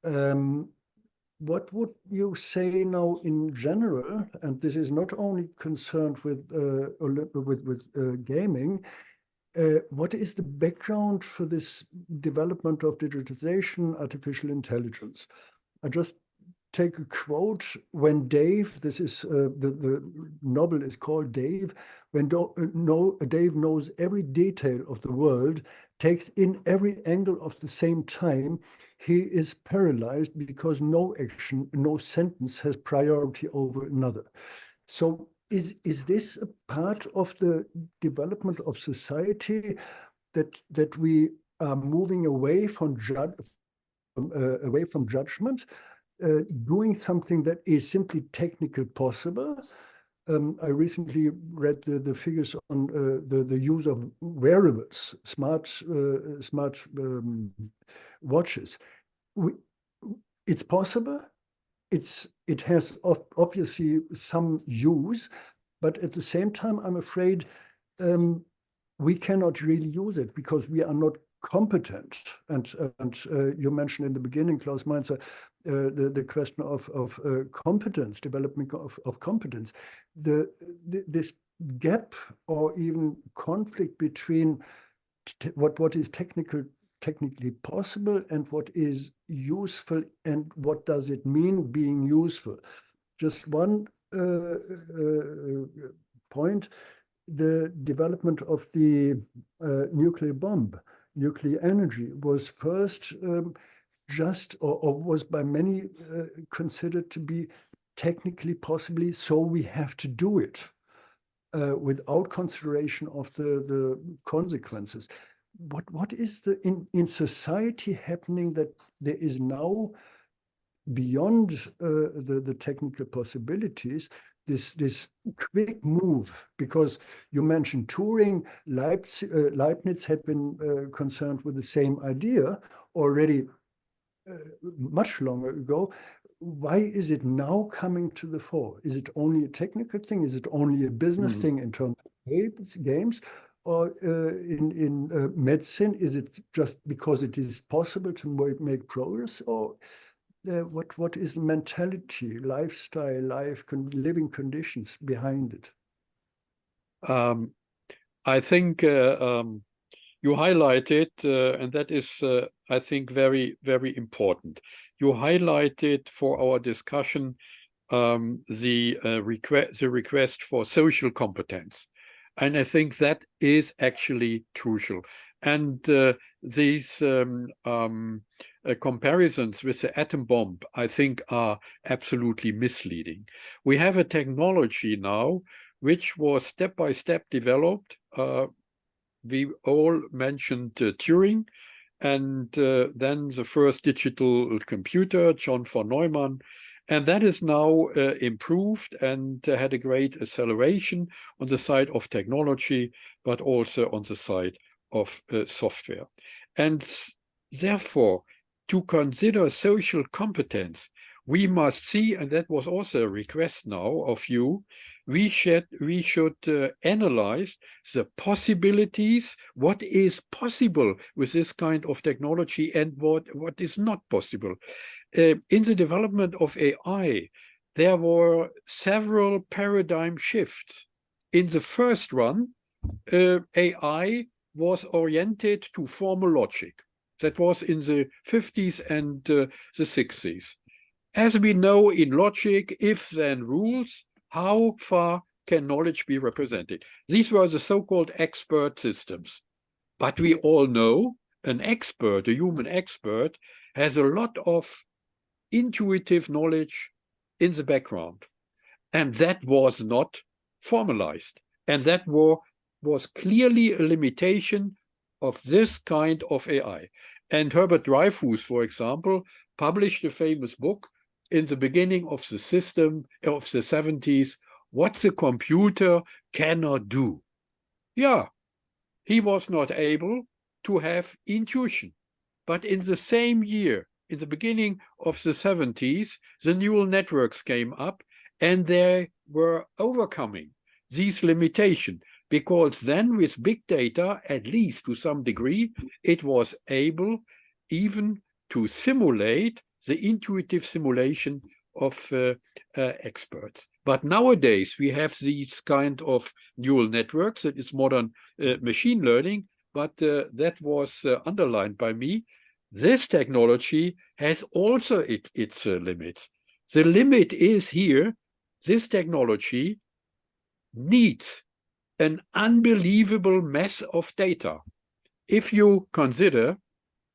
What would you say now in general? And this is not only concerned with gaming. What is the background for this development of digitization, artificial intelligence? I just take a quote. When Dave, this is the novel is called Dave, when Dave knows every detail of the world, takes in every angle of the same time, he is paralyzed because no action, no sentence has priority over another. So is this a part of the development of society that we are moving away from judgment, doing something that is simply technically possible? I recently read the figures on the use of wearables, smart watches. It's possible. It has obviously some use, But at the same time, I'm afraid we cannot really use it because we are not competent. And you mentioned in the beginning, Klaus Mainzer, the question of competence, development of competence. This gap or even conflict between what is technically possible and what is useful and what does it mean being useful. Just one point, the development of the nuclear bomb, nuclear energy was first just or was by many considered to be technically possibly, so we have to do it without consideration of the consequences. What is in society happening that there is now beyond the technical possibilities, this quick move? Because you mentioned Turing, Leibniz had been concerned with the same idea already much longer ago. Why is it now coming to the fore? Is it only a technical thing? Is it only a business thing in terms of games? Or in medicine, is it just because it is possible to make progress? Or what is the mentality, lifestyle, living conditions behind it? I think you highlighted, and that is, I think, very, very important. You highlighted for our discussion the request for social competence. And I think that is actually crucial. And these comparisons with the atom bomb, I think, are absolutely misleading. We have a technology now which was step by step developed. We all mentioned Turing, and then the first digital computer, John von Neumann, and that is now improved and had a great acceleration on the side of technology, but also on the side of software. And therefore, to consider social competence, we must see, and that was also a request now of you, we should analyze the possibilities, what is possible with this kind of technology and what is not possible. In the development of AI, there were several paradigm shifts. In the first one, AI was oriented to formal logic. That was in the 50s and the 60s. As we know in logic, if-then rules, how far can knowledge be represented? These were the so-called expert systems. But we all know an expert, a human expert, has a lot of intuitive knowledge in the background. And that was not formalized. And that was clearly a limitation of this kind of AI. And Herbert Dreyfus, for example, published a famous book in the beginning of the system of the 70s, What the Computer Cannot Do. Yeah, he was not able to have intuition. But in the same year, in the beginning of the 70s, the neural networks came up and they were overcoming these limitations, because then with big data, at least to some degree, it was able even to simulate the intuitive simulation of experts. But nowadays, we have these kind of neural networks. That is modern machine learning, but that was underlined by me. This technology has also its limits. The limit is here, this technology needs an unbelievable mass of data. If you consider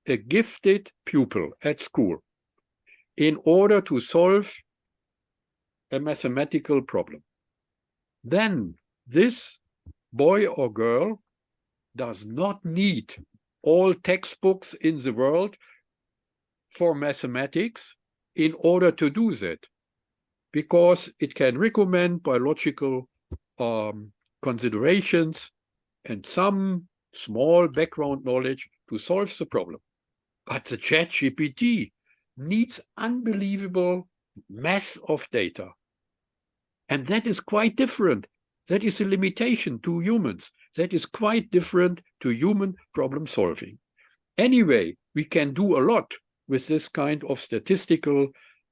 a gifted pupil at school, in order to solve a mathematical problem, then this boy or girl does not need all textbooks in the world for mathematics in order to do that, because it can recommend biological considerations and some small background knowledge to solve the problem. But the ChatGPT needs unbelievable mass of data. And that is quite different That is a limitation to humans. That is quite different to human problem solving. Anyway, we can do a lot with this kind of statistical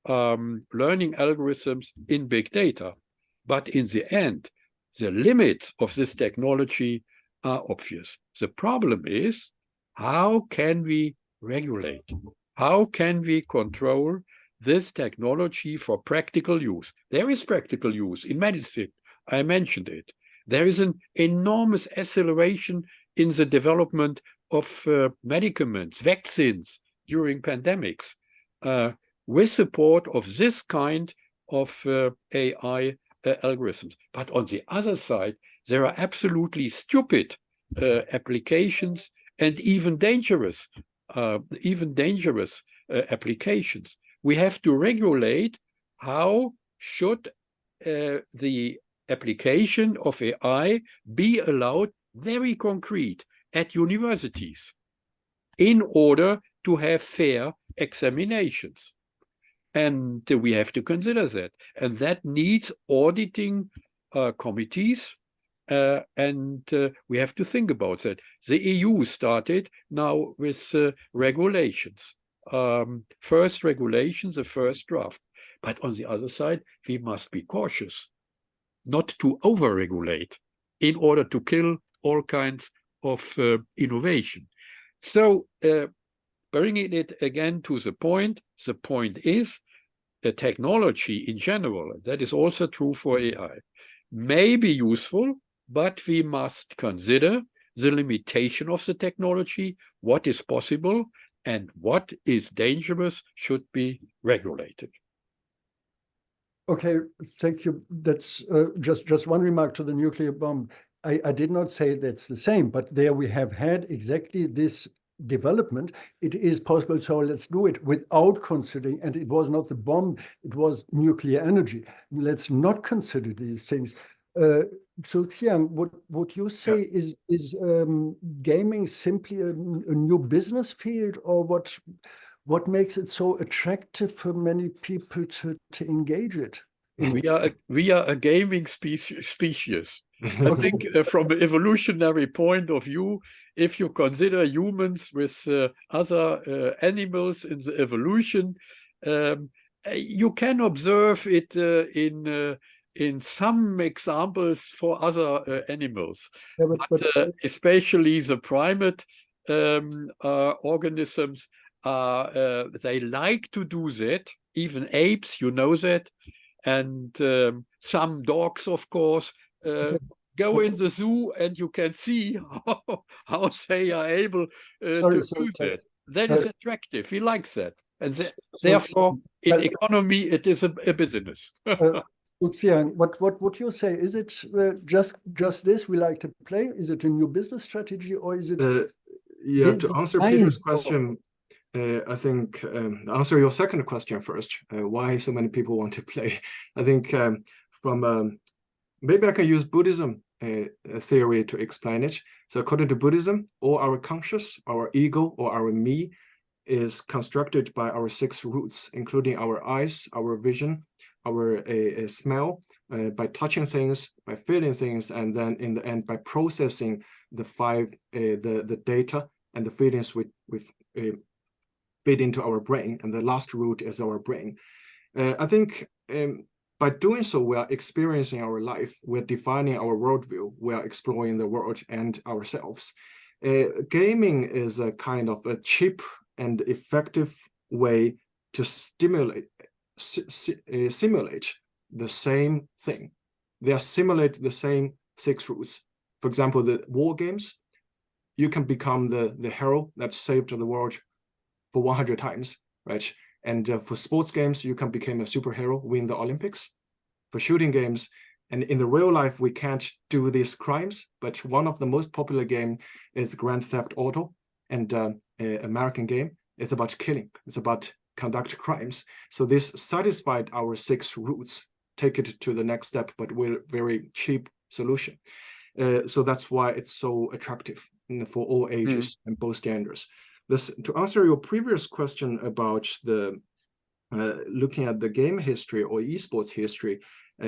learning algorithms in big data. But in the end, the limits of this technology are obvious. The problem is, how can we regulate? How can we control this technology for practical use? There is practical use in medicine. I mentioned it. There is an enormous acceleration in the development of medicaments, vaccines during pandemics, with support of this kind of AI algorithms. But on the other side, there are absolutely stupid applications and even dangerous applications. We have to regulate how should the application of AI be allowed very concrete at universities in order to have fair examinations. And we have to consider that. And that needs auditing committees. And we have to think about that. The EU started now with regulations. First regulations, the first draft. But on the other side, we must be cautious not to over-regulate in order to kill all kinds of innovation. So bringing it again to the point is the technology in general, that is also true for AI, may be useful, but we must consider the limitation of the technology, what is possible, and what is dangerous should be regulated. Okay, thank you. That's just one remark to the nuclear bomb. I did not say that's the same, but there we have had exactly this development. It is possible, so let's do it without considering, and it was not the bomb, it was nuclear energy. Let's not consider these things. Zhouxiang, what you say is gaming simply a new business field, or what makes it so attractive for many people to engage it? We are a gaming species. I think from an evolutionary point of view, if you consider humans with other animals in the evolution, you can observe it in some examples for other animals, but especially the primate organisms. They like to do that, even apes, you know that, and some dogs, of course, go in the zoo and you can see how they are able to do that. That is attractive. He likes that. And therefore, in economy, it is a business. Zhouxiang, what you say, is it just this we like to play? Is it a new business strategy, or is it? Yeah, to answer Peter's question, I think answer your second question first. Why so many people want to play? I think from maybe I can use Buddhism theory to explain it. So according to Buddhism, all our conscious, our ego, or our me is constructed by our 6 roots, including our eyes, our vision, our smell, by touching things, by feeling things, and then in the end by processing the 5 the data and the feelings we feed into our brain, and the last root is our brain. I think by doing so, we are experiencing our life, we're defining our worldview, we are exploring the world and ourselves. Gaming is a kind of a cheap and effective way to simulate the same thing. They simulate the same 6 roots. For example, the war games, you can become the hero that saved the world for 100 times, right? And for sports games, you can become a superhero, win the Olympics. For shooting games, and in the real life, we can't do these crimes, but one of the most popular game is Grand Theft Auto, and American game. It's about killing. It's about conduct crimes. So this satisfied our 6 roots, take it to the next step, but with very cheap solution. So that's why it's so attractive for all ages and both genders. To answer your previous question about the looking at the game history or esports history,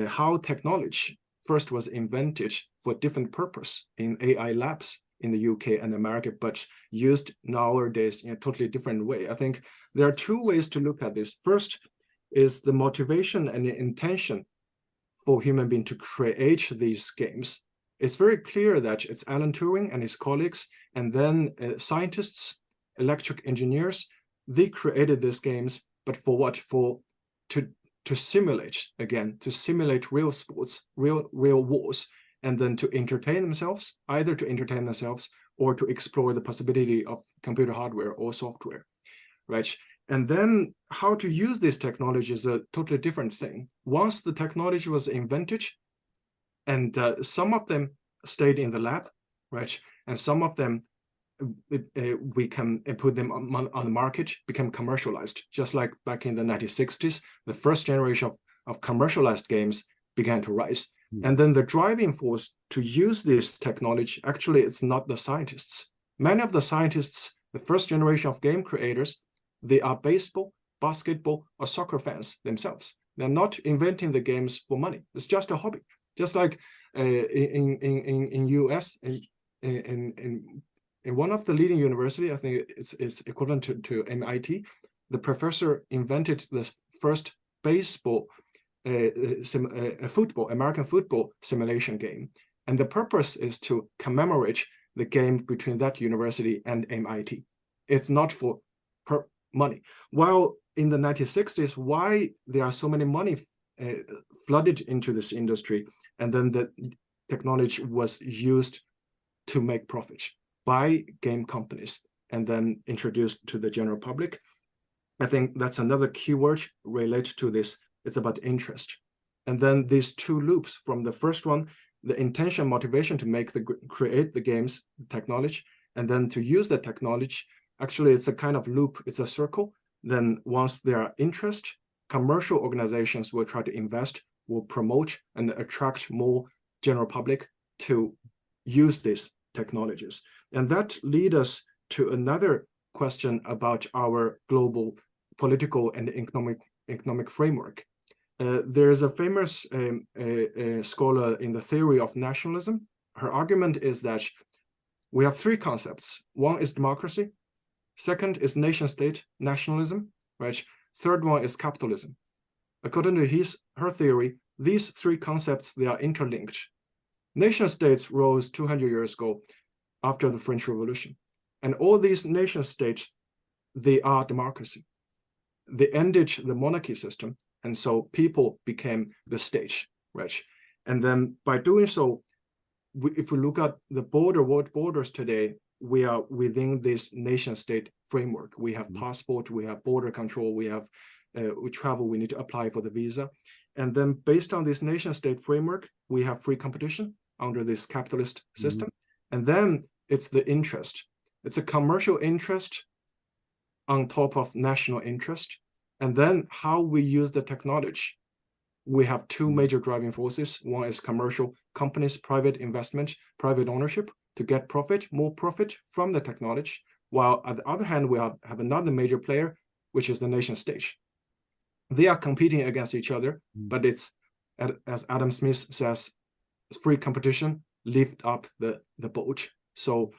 how technology first was invented for a different purpose in AI labs in the UK and America, but used nowadays in a totally different way. I think there are two ways to look at this. First is the motivation and the intention for human being to create these games. It's very clear that it's Alan Turing and his colleagues, and then scientists, electric engineers, they created these games, but for what? To simulate, again, to simulate real sports, real wars, and then to entertain themselves, either to entertain themselves or to explore the possibility of computer hardware or software, right? And then how to use this technology is a totally different thing. Once the technology was invented, and some of them stayed in the lab, right? And some of them, we can put them on the market, become commercialized. Just like back in the 1960s, the first generation of commercialized games began to rise. And then the driving force to use this technology, actually, it's not the scientists. Many of the scientists, the first generation of game creators, they are baseball, basketball, or soccer fans themselves. They're not inventing the games for money. It's just a hobby. Just like in US, in one of the leading university, I think it's equivalent to MIT, the professor invented the first baseball, American football simulation game. And the purpose is to commemorate the game between that university and MIT. It's not for money. While in the 1960s, why there are so many money flooded into this industry, and then the technology was used to make profit by game companies and then introduced to the general public. I think that's another keyword related to this. It's about interest. And then these two loops, from the first one, the intention, motivation to create the games, technology, and then to use the technology. Actually, it's a kind of loop, it's a circle. Then once there are interest, commercial organizations will try to invest, will promote and attract more general public to use these technologies. And that leads us to another question about our global political and economic framework. There's a famous scholar in the theory of nationalism. Her argument is that we have three concepts. One is democracy. Second is nation-state nationalism, right? Third one is capitalism. According to her theory, these three concepts, they are interlinked. Nation-states rose 200 years ago after the French Revolution. And all these nation-states, they are democracy. They ended the monarchy system, and so people became the state, right? And then by doing so, if we look at the world borders today, we are within this nation-state framework. We have passport, we have border control, we travel, we need to apply for the visa. And then based on this nation-state framework, we have free competition under this capitalist system. And then it's the interest. It's a commercial interest on top of national interest. And then how we use the technology. We have two major driving forces. One is commercial companies, private investment, private ownership to get profit, more profit from the technology. While on the other hand, we have another major player, which is the nation state. They are competing against each other, but it's, as Adam Smith says, free competition lift up the boat. So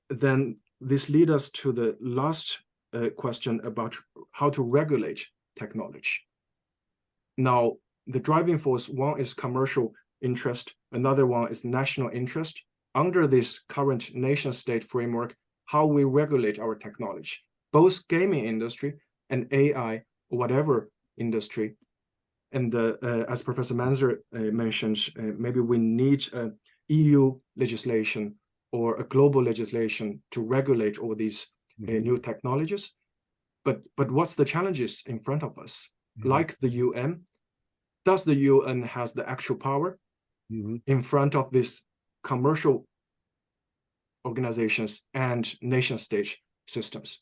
then this leads us to the last question about how to regulate technology. Now, the driving force, one is commercial interest, another one is national interest. Under this current nation-state framework, how we regulate our technology, both gaming industry and AI, or whatever industry. And as Professor Mainzer mentioned, maybe we need EU legislation or a global legislation to regulate all these new technologies. But what's the challenges in front of us? Like the UN, does the UN has the actual power in front of these commercial organizations and nation-state systems?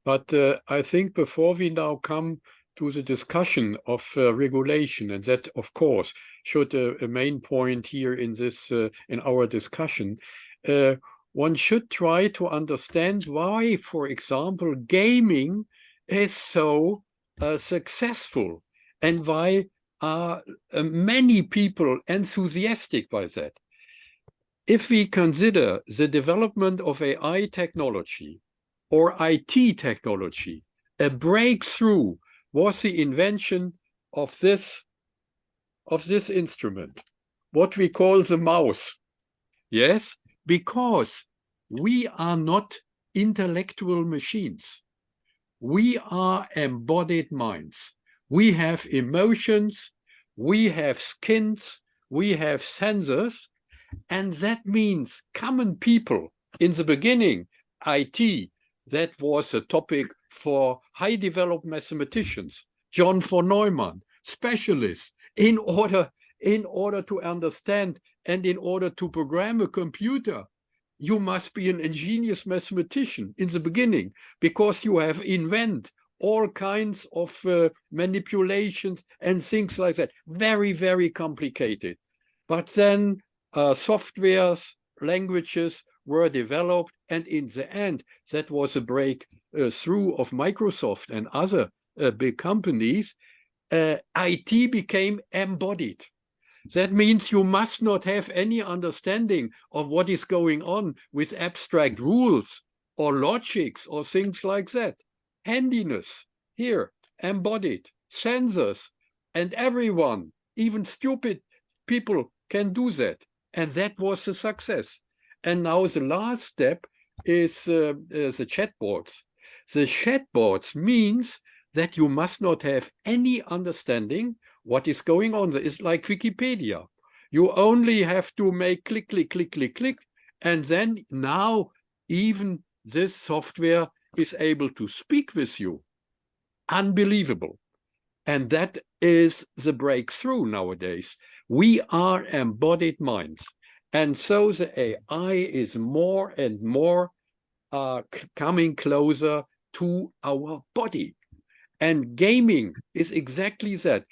But I think before we now come to the discussion of regulation, and that, of course, should a main point here in this in our discussion, one should try to understand why, for example, gaming is so successful, and why are many people enthusiastic by that. If we consider the development of AI technology or IT technology, a breakthrough was the invention of this instrument, what we call the mouse. Yes, because we are not intellectual machines. We are embodied minds. We have emotions, we have skins, we have sensors, and that means common people. In the beginning, IT, that was a topic for high developed mathematicians, John von Neumann, specialists, in order to understand and in order to program a computer. You must be an ingenious mathematician in the beginning, because you have invent all kinds of manipulations and things like that. Very, very complicated. But then softwares, languages were developed, and in the end, that was a breakthrough of Microsoft and other big companies. IT became embodied. That means you must not have any understanding of what is going on with abstract rules or logics or things like that. Handiness, here, embodied, sensors, and everyone, even stupid people, can do that. And that was a success. And now the last step is the chatbots. The chatbots means that you must not have any understanding what is going on. It's like Wikipedia. You only have to make click, click, click, click, click, and then now even this software is able to speak with you. Unbelievable. And that is the breakthrough nowadays. We are embodied minds. And so the AI is more and more coming closer to our body. And gaming is exactly that.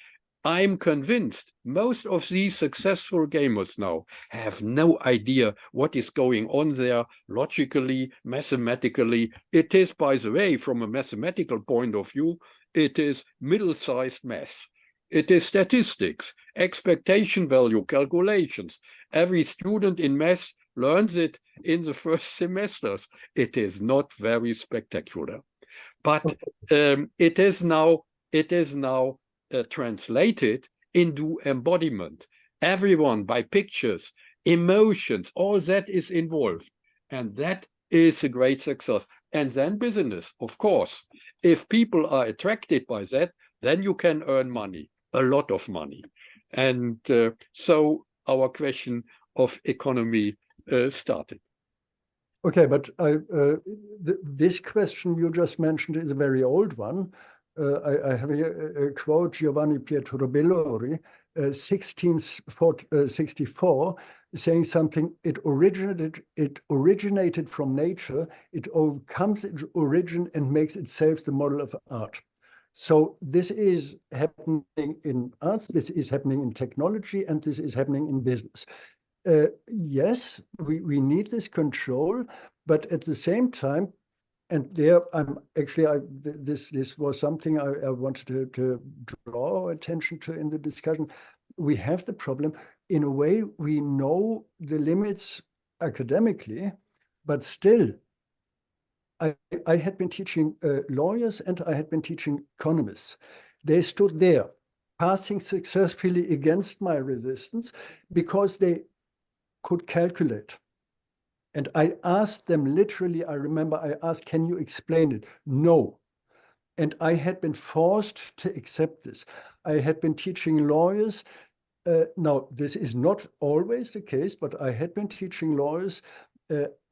I'm convinced most of these successful gamers now have no idea what is going on there logically, mathematically. It is, by the way, from a mathematical point of view, it is middle-sized math. It is statistics, expectation value calculations. Every student in math learns it in the first semesters. It is not very spectacular. But it is now translated into embodiment. Everyone, by pictures, emotions, all that is involved. And that is a great success. And then business, of course. If people are attracted by that, then you can earn money, a lot of money. And so our question of economy started. Okay, but this question you just mentioned is a very old one. I have a quote, Giovanni Pietro Bellori, 1664, saying something, it originated from nature, it overcomes its origin and makes itself the model of art. So this is happening in arts, this is happening in technology, and this is happening in business. Yes, we need this control, but at the same time, and there this was something I wanted to draw attention to in the discussion. We have the problem, in a way, we know the limits academically, but still, I had been teaching lawyers and I had been teaching economists. They stood there, passing successfully against my resistance because they could calculate. And I asked them literally, I remember I asked, can you explain it? No. And I had been forced to accept this. I had been teaching lawyers. Now, this is not always the case, but I had been teaching lawyers,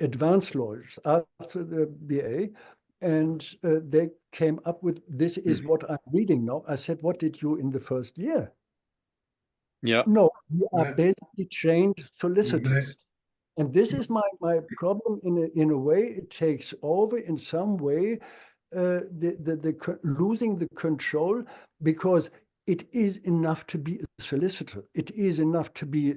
advanced lawyers after the BA, and they came up with, this is what I'm reading now. I said, what did you in the first year? Yeah. No, we are basically trained solicitors. And this is my problem. In a way, it takes over in some way, losing the control, because it is enough to be a solicitor. It is enough to be,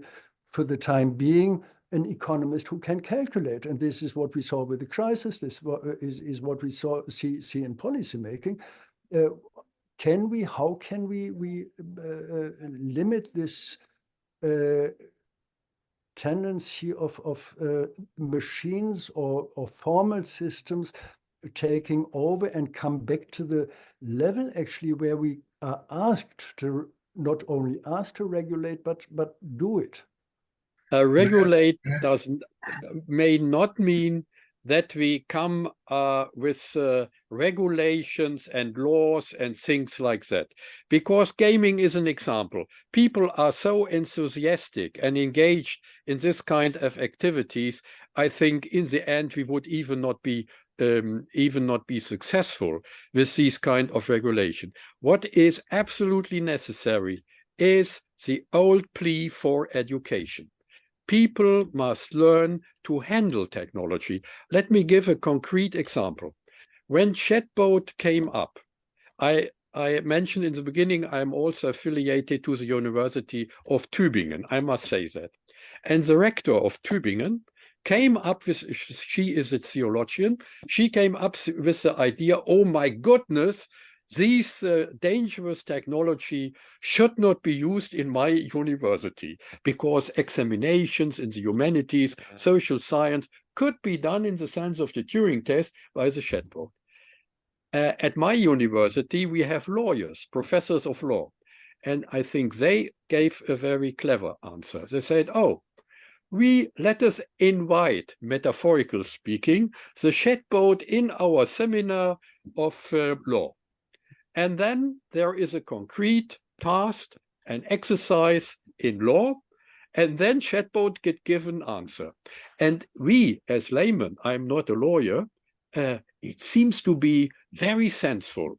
for the time being, an economist who can calculate. And this is what we saw with the crisis. This is what we see in policymaking. how can we limit this tendency of machines or formal systems taking over and come back to the level actually where we are asked to, not only asked to regulate, but do it? Regulate may not mean that we come with regulations and laws and things like that. Because gaming is an example. People are so enthusiastic and engaged in this kind of activities. I think in the end we would even not be successful with these kind of regulation. What is absolutely necessary is the old plea for education. People must learn to handle technology. Let me give a concrete example. When chatbot came up, I mentioned in the beginning, I'm also affiliated to the University of Tübingen, I must say that. And the rector of Tübingen came up with, she is a theologian, she came up with the idea, oh my goodness, these dangerous technology should not be used in my university because examinations in the humanities, social science could be done in the sense of the Turing test by the chatbot. At my university, we have lawyers, professors of law, and I think they gave a very clever answer. They said, oh, let us invite, metaphorical speaking, the chatbot in our seminar of law. And then there is a concrete task, an exercise in law, and then chatbot get given answer. And we, as laymen, I'm not a lawyer, it seems to be very sensible.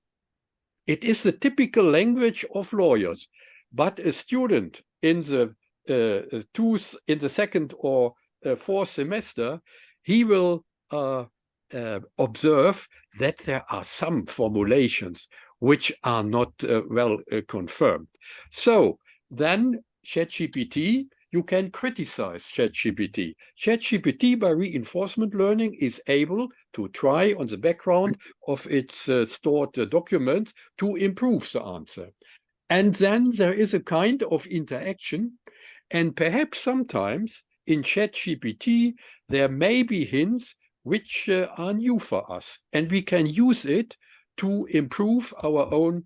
It is the typical language of lawyers, but a student in the second or fourth semester, he will observe that there are some formulations which are not well confirmed. So then ChatGPT, you can criticize ChatGPT. ChatGPT, by reinforcement learning, is able to try on the background of its stored documents to improve the answer. And then there is a kind of interaction, and perhaps sometimes in ChatGPT there may be hints which are new for us, and we can use it to improve our own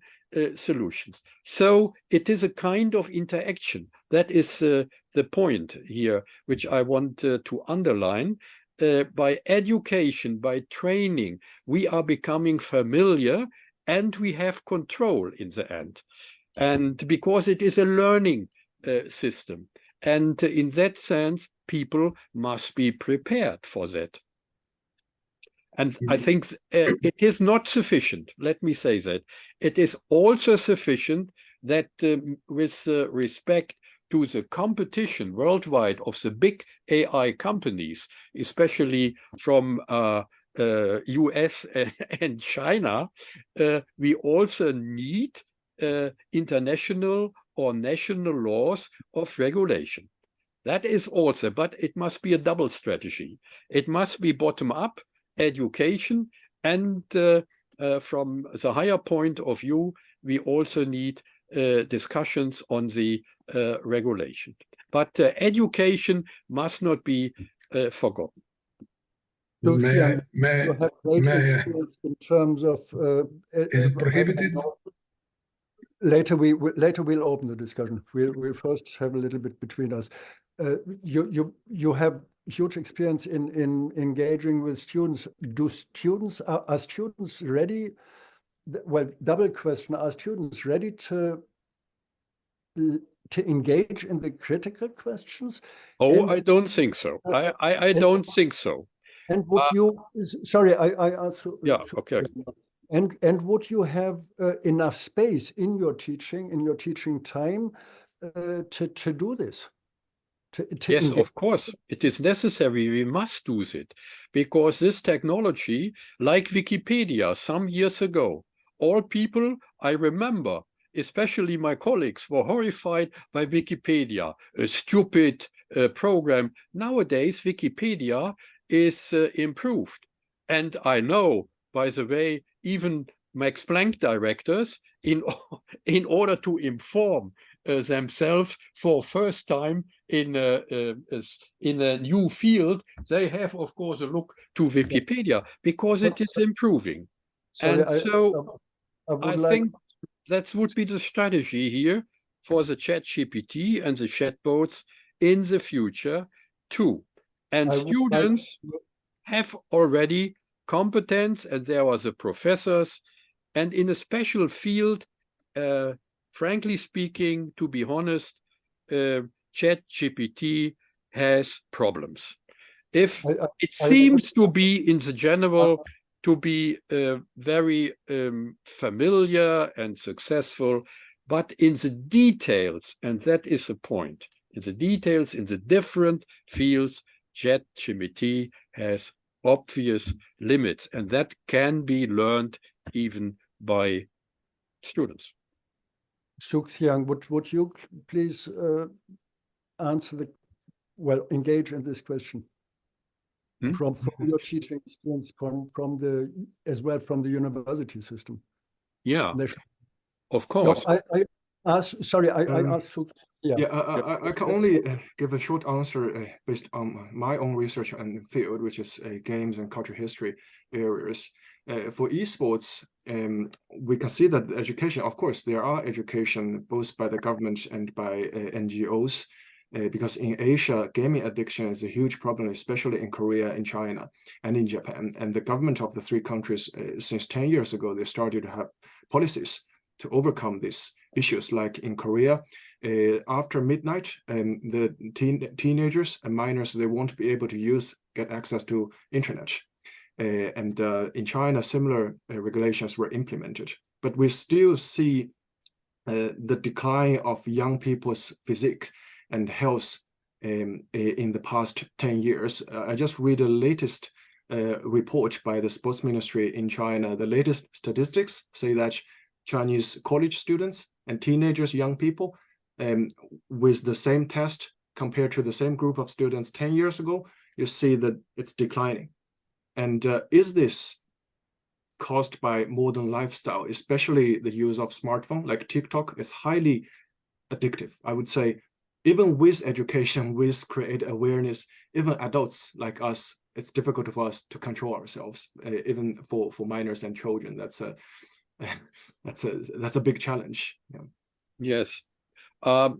solutions. So it is a kind of interaction. That is the point here, which I want to underline. By education, by training, we are becoming familiar and we have control in the end. And because it is a learning system. And in that sense, people must be prepared for that. And I think it is not sufficient, let me say that. It is also sufficient that with respect to the competition worldwide of the big AI companies, especially from US and China, we also need international or national laws of regulation. That is also, but it must be a double strategy. It must be bottom up, education, and from the higher point of view, we also need discussions on the regulation. But education must not be forgotten. Zhouxiang, you have great experience in terms of is it prohibited? Later we'll open the discussion. We'll first have a little bit between us. You have huge experience in engaging with students. Are students ready? Well, double question: are students ready to engage in the critical questions? Oh, I don't think so. I don't think so. And would you? Sorry, I asked. Yeah. Okay. And would you have enough space in your teaching time, to do this? Yes, engage? of course, it is necessary. We must do it because this technology, like Wikipedia some years ago, all people I remember, especially my colleagues, were horrified by Wikipedia, a stupid program. Nowadays, Wikipedia is improved. And I know, by the way, even Max Planck directors in order to inform themselves for first time in a new field, they have, of course, a look to Wikipedia because it is improving. Sorry, And so I think that would be the strategy here for the ChatGPT and the chatbots in the future too. And students have already competence, and there are the professors, and in a special field, frankly speaking, to be honest, ChatGPT has problems. If it seems to be in the general to be very familiar and successful, but in the details, and that is the point, in the details, in the different fields, ChatGPT has obvious limits, and that can be learned even by students. Zhouxiang, would you please answer engage in this question? From your teaching experience, from the as well from the university system. Yeah, of course. No, I asked. Sorry, I asked. I can only give a short answer based on my own research and field, which is games and cultural history areas. For esports, we can see that education, of course, there are education both by the government and by NGOs. Because in Asia, gaming addiction is a huge problem, especially in Korea, in China, and in Japan. And the government of the three countries, since 10 years ago, they started to have policies to overcome these issues. Like in Korea, after midnight, the teenagers and minors, they won't be able to get access to internet. And in China, similar regulations were implemented. But we still see the decline of young people's physique and health in the past 10 years. I just read the latest report by the sports ministry in China. The latest statistics say that Chinese college students and teenagers, young people, with the same test compared to the same group of students 10 years ago, you see that it's declining. And is this caused by modern lifestyle, especially the use of smartphone, like TikTok is highly addictive, I would say. Even with education, with create awareness, even adults like us, it's difficult for us to control ourselves. Even for minors and children, that's a big challenge. Yeah. Yes,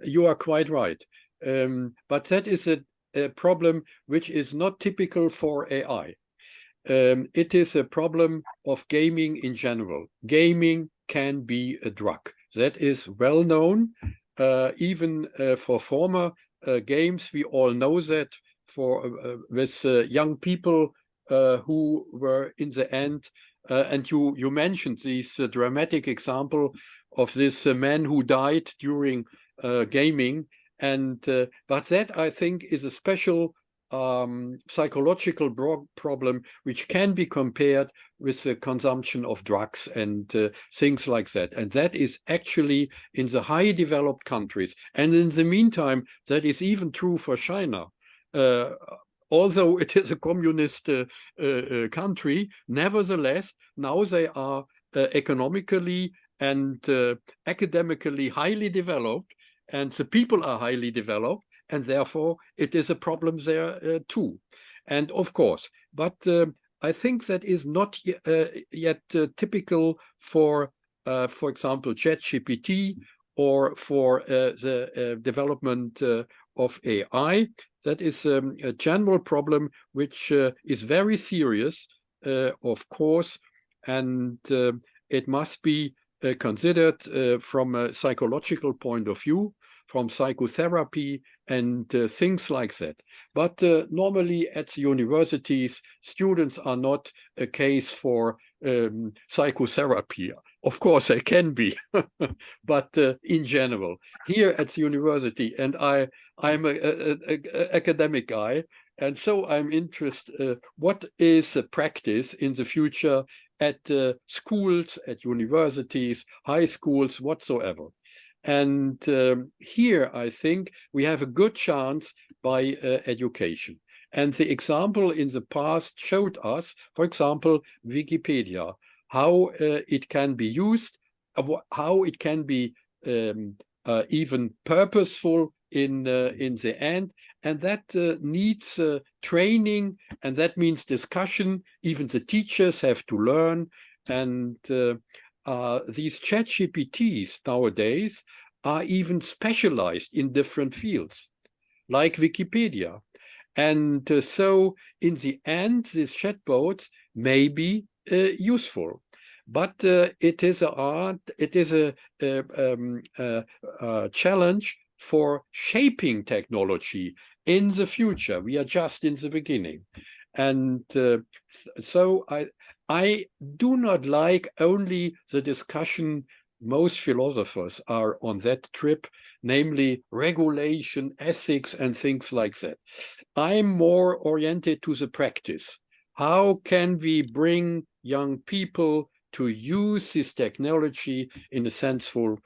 you are quite right. But that is a problem which is not typical for AI. It is a problem of gaming in general. Gaming can be a drug. That is well known. Even for former games, we all know that with young people who were in the end, and you mentioned this dramatic example of this man who died during gaming, and but that I think is a special psychological problem which can be compared with the consumption of drugs and things like that. And that is actually in the high developed countries. And in the meantime, that is even true for China. Although it is a communist country, nevertheless, now they are economically and academically highly developed, and the people are highly developed, and therefore it is a problem there too. And of course, but I think that is not yet typical for example, ChatGPT or for the development of AI. That is a general problem which is very serious, of course, and it must be considered from a psychological point of view, from psychotherapy and things like that. But normally at the universities, students are not a case for psychotherapy. Of course, they can be, but in general, here at the university, and I'm an academic guy, and so I'm interested, what is the practice in the future at schools, at universities, high schools, whatsoever. And here, I think we have a good chance by education. And the example in the past showed us, for example, Wikipedia. how it can be used, how it can be even purposeful in the end, and that needs training, and that means discussion. Even the teachers have to learn, and these ChatGPTs nowadays are even specialized in different fields, like Wikipedia. And so in the end, these chatbots may be useful. But it is a art, it is a challenge for shaping technology in the future. We are just in the beginning. And so I do not like only the discussion most philosophers are on that trip, namely regulation, ethics, and things like that. I'm more oriented to the practice. How can we bring young people to use this technology in a sensible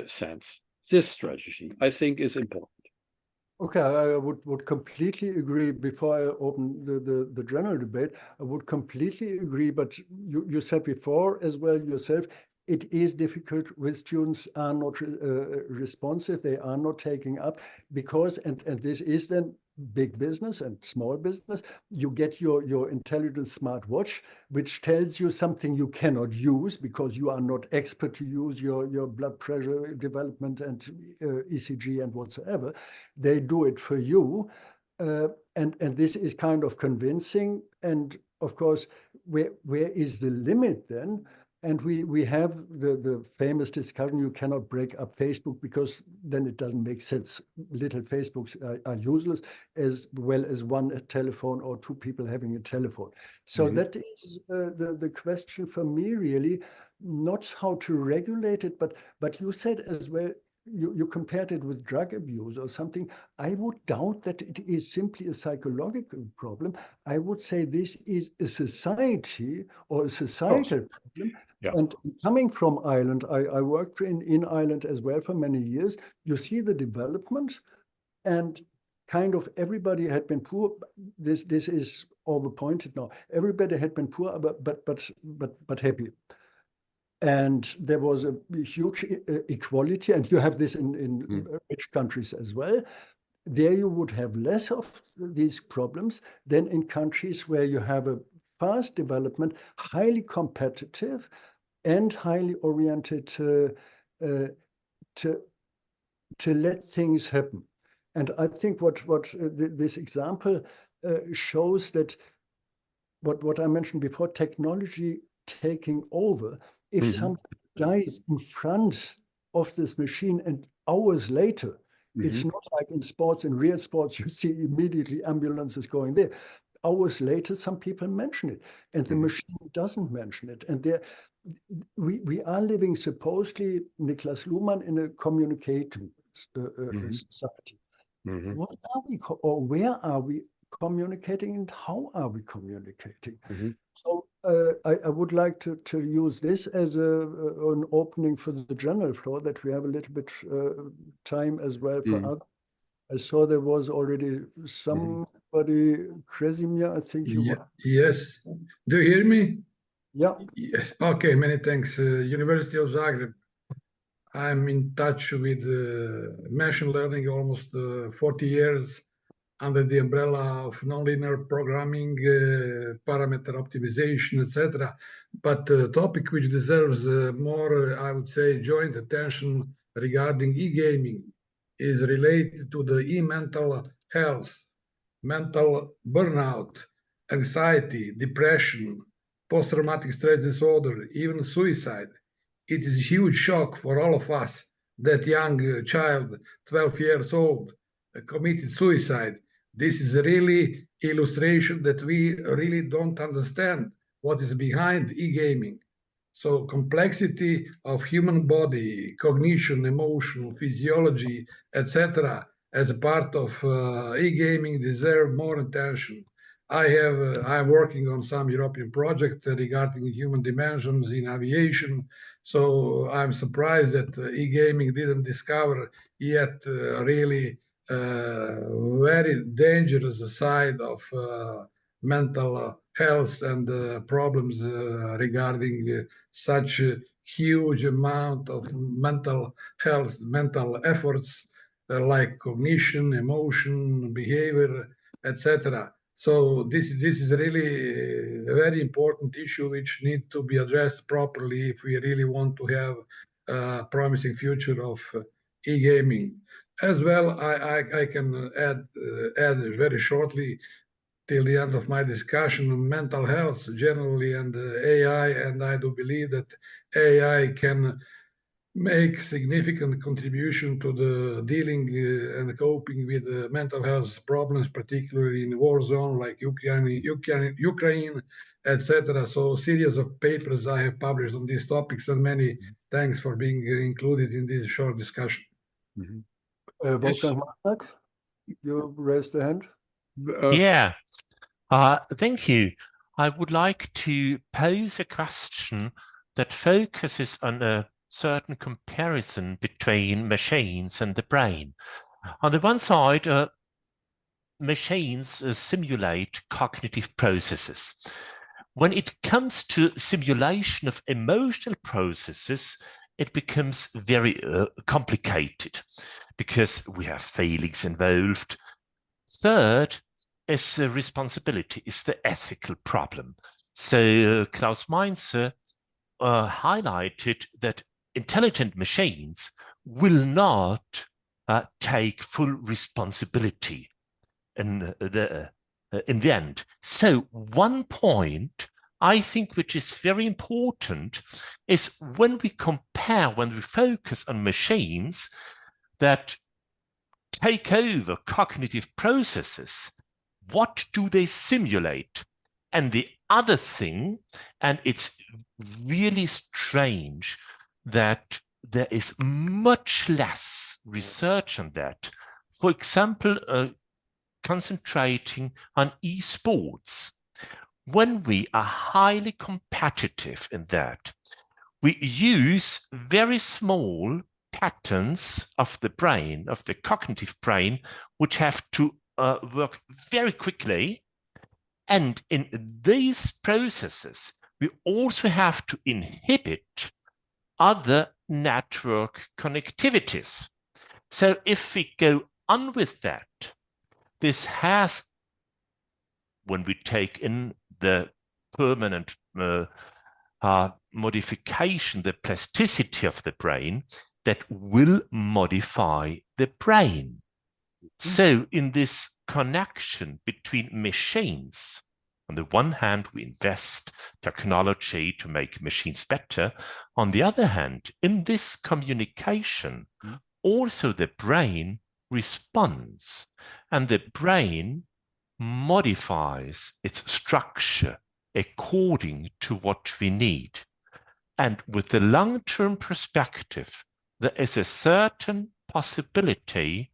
sense? This strategy, I think, is important. Okay, I would completely agree. Before I open the general debate, I would completely agree. But you said before as well yourself, it is difficult when students are not responsive, they are not taking up, because, and this is then big business and small business, you get your intelligent smartwatch, which tells you something you cannot use because you are not expert to use your blood pressure development and ECG and whatsoever. They do it for you. And this is kind of convincing. And of course, where is the limit then? And we have the famous discussion, you cannot break up Facebook because then it doesn't make sense. Little Facebooks are useless, as well as one telephone or two people having a telephone. So that is the question for me, really, not how to regulate it, but you said as well, you compared it with drug abuse or something. I would doubt that it is simply a psychological problem. I would say this is a society or a societal problem. Yeah. And coming from Ireland, I worked in Ireland as well for many years. You see the development, and kind of everybody had been poor. This is overpointed now. Everybody had been poor, but happy. And there was a huge equality, and you have this in rich countries as well. There you would have less of these problems than in countries where you have a fast development, highly competitive, and highly oriented to let things happen. And I think what this example shows that what I mentioned before, technology taking over. If somebody dies in front of this machine and hours later, it's not like in sports, in real sports, you see immediately ambulances going there. Hours later, some people mention it, and the machine doesn't mention it. And there, we are living supposedly, Niklas Luhmann, in a communicating society. What are we, or where are we communicating, and how are we communicating? So I would like to use this as an opening for the general floor, that we have a little bit time as well for others. I saw there was already somebody, Krasimir, I think you were. Yes. Do you hear me? Yeah. Yes. Okay, many thanks. University of Zagreb. I'm in touch with machine learning almost 40 years under the umbrella of nonlinear programming, parameter optimization, etc. But a topic which deserves more, I would say, joint attention regarding e-gaming is related to the e-mental health, mental burnout, anxiety, depression, post-traumatic stress disorder, even suicide. It is a huge shock for all of us that young child, 12 years old, committed suicide. This is really illustration that we really don't understand what is behind e-gaming. So complexity of human body, cognition, emotion, physiology, etc., as a part of e-gaming deserve more attention. I'm working on some European project regarding human dimensions in aviation. So I'm surprised that e-gaming didn't discover yet really very dangerous side of mental health and problems regarding such a huge amount of mental health, mental efforts like cognition, emotion, behavior, etc. So this is really a very important issue which needs to be addressed properly if we really want to have a promising future of e-gaming. As well, I can add very shortly till the end of my discussion mental health generally and AI, and I do believe that AI can make significant contribution to the dealing and coping with mental health problems, particularly in war zone like Ukraine, etc. So series of papers I have published on these topics, and many thanks for being included in this short discussion. Wolfgang Mark, you raised the hand. Yeah, thank you. I would like to pose a question that focuses on a certain comparison between machines and the brain. On the one side, machines simulate cognitive processes. When it comes to simulation of emotional processes, it becomes very complicated because we have failings involved. Third is the responsibility, is the ethical problem. So Klaus Mainzer highlighted that intelligent machines will not take full responsibility in the end. So one point I think which is very important is when we compare, when we focus on machines that take over cognitive processes, what do they simulate? And the other thing, and it's really strange that there is much less research on that. For example, concentrating on esports. When we are highly competitive in that, we use very small patterns of the brain, of the cognitive brain, which have to work very quickly. And in these processes, we also have to inhibit other network connectivities. So if we go on with that, this has, when we take in the permanent modification, the plasticity of the brain, that will modify the brain. So in this connection between machines, on the one hand, we invest technology to make machines better. On the other hand, in this communication, also the brain responds, and the brain modifies its structure according to what we need. And with the long-term perspective, there is a certain possibility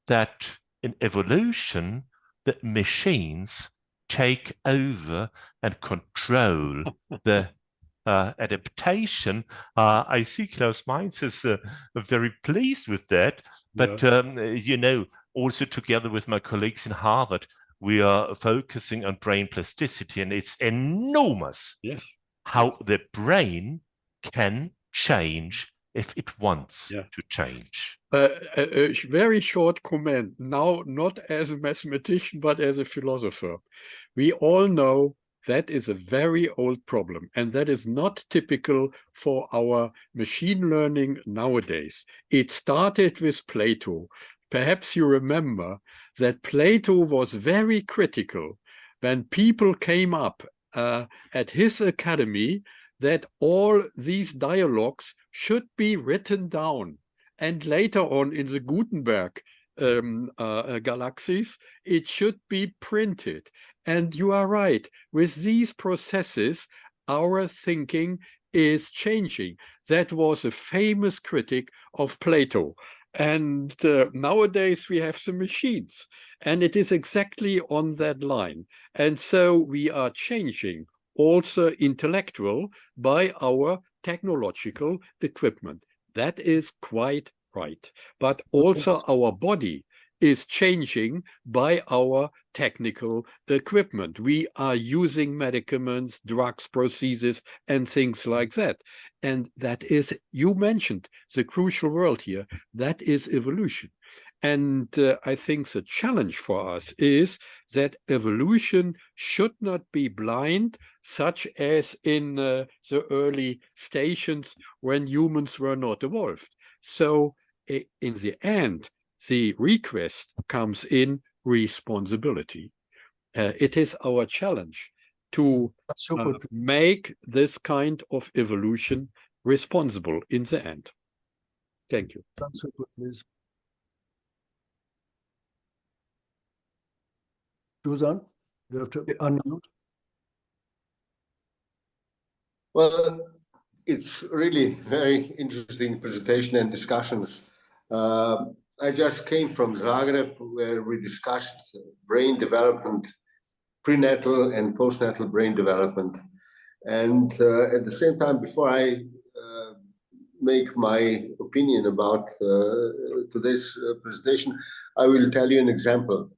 that in evolution, the machines take over and control the adaptation. I see Klaus Mainzer is very pleased with that, but you know, also together with my colleagues in Harvard, we are focusing on brain plasticity, and it's enormous how the brain can change if it wants to change. A very short comment, now not as a mathematician, but as a philosopher. We all know that is a very old problem, and that is not typical for our machine learning nowadays. It started with Plato. Perhaps you remember that Plato was very critical when people came up at his academy that all these dialogues should be written down. And later on in the Gutenberg galaxies, it should be printed. And you are right, with these processes, our thinking is changing. That was a famous critic of Plato. And nowadays we have the machines, and it is exactly on that line. And so we are changing also intellectual by our technological equipment. That is quite right. But also our body is changing by our technical equipment. We are using medicaments, drugs, procedures, and things like that. And that is, you mentioned the crucial word here, that is evolution. And I think the challenge for us is that evolution should not be blind, such as in the early stations when humans were not evolved. So in the end, the request comes in responsibility. It is our challenge to make this kind of evolution responsible in the end. Thank you. Please. Dušan, you have to unmute. Well, it's really very interesting presentation and discussions. I just came from Zagreb, where we discussed brain development, prenatal and postnatal brain development. And at the same time, before I make my opinion about today's presentation, I will tell you an example.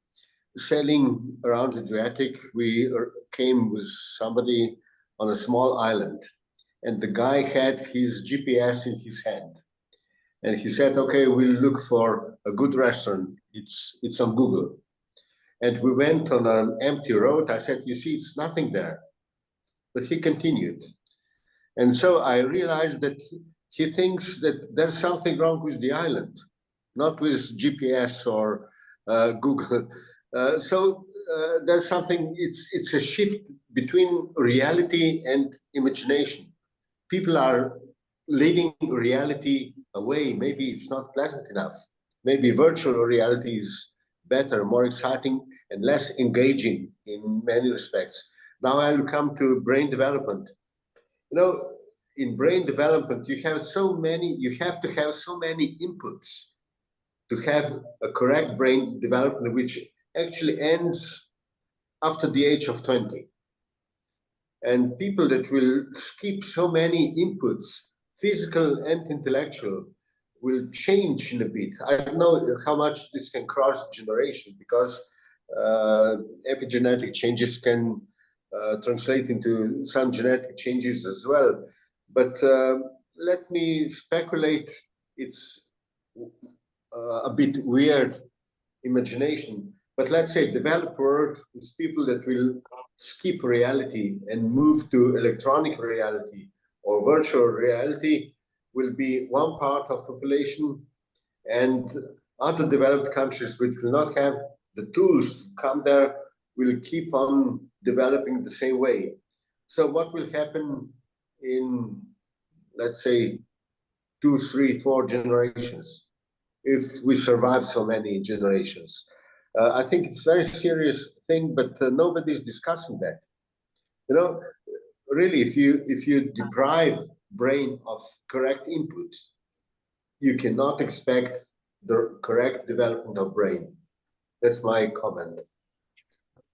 Sailing around Adriatic, we came with somebody on a small island, and the guy had his GPS in his hand. And he said, okay, we'll look for a good restaurant. It's on Google. And we went on an empty road. I said, you see, it's nothing there. But he continued. And so I realized that he thinks that there's something wrong with the island, not with GPS or Google. So there's something, it's a shift between reality and imagination. People are leaving reality away. Maybe it's not pleasant enough. Maybe virtual reality is better, more exciting, and less engaging in many respects. Now I'll come to brain development. You know, in brain development, you have to have so many inputs to have a correct brain development, which actually ends after the age of 20. And people that will skip so many inputs, physical and intellectual, will change in a bit. I don't know how much this can cross generations, because epigenetic changes can translate into some genetic changes as well. But let me speculate. It's a bit weird imagination. But let's say developed world is people that will skip reality and move to electronic reality or virtual reality will be one part of population, and other developed countries which will not have the tools to come there will keep on developing the same way. So what will happen in, let's say, 2, 3, 4 generations, if we survive so many generations? I think it's a very serious thing, but nobody's discussing that. You know, really, if you deprive brain of correct input, you cannot expect the correct development of brain. That's my comment.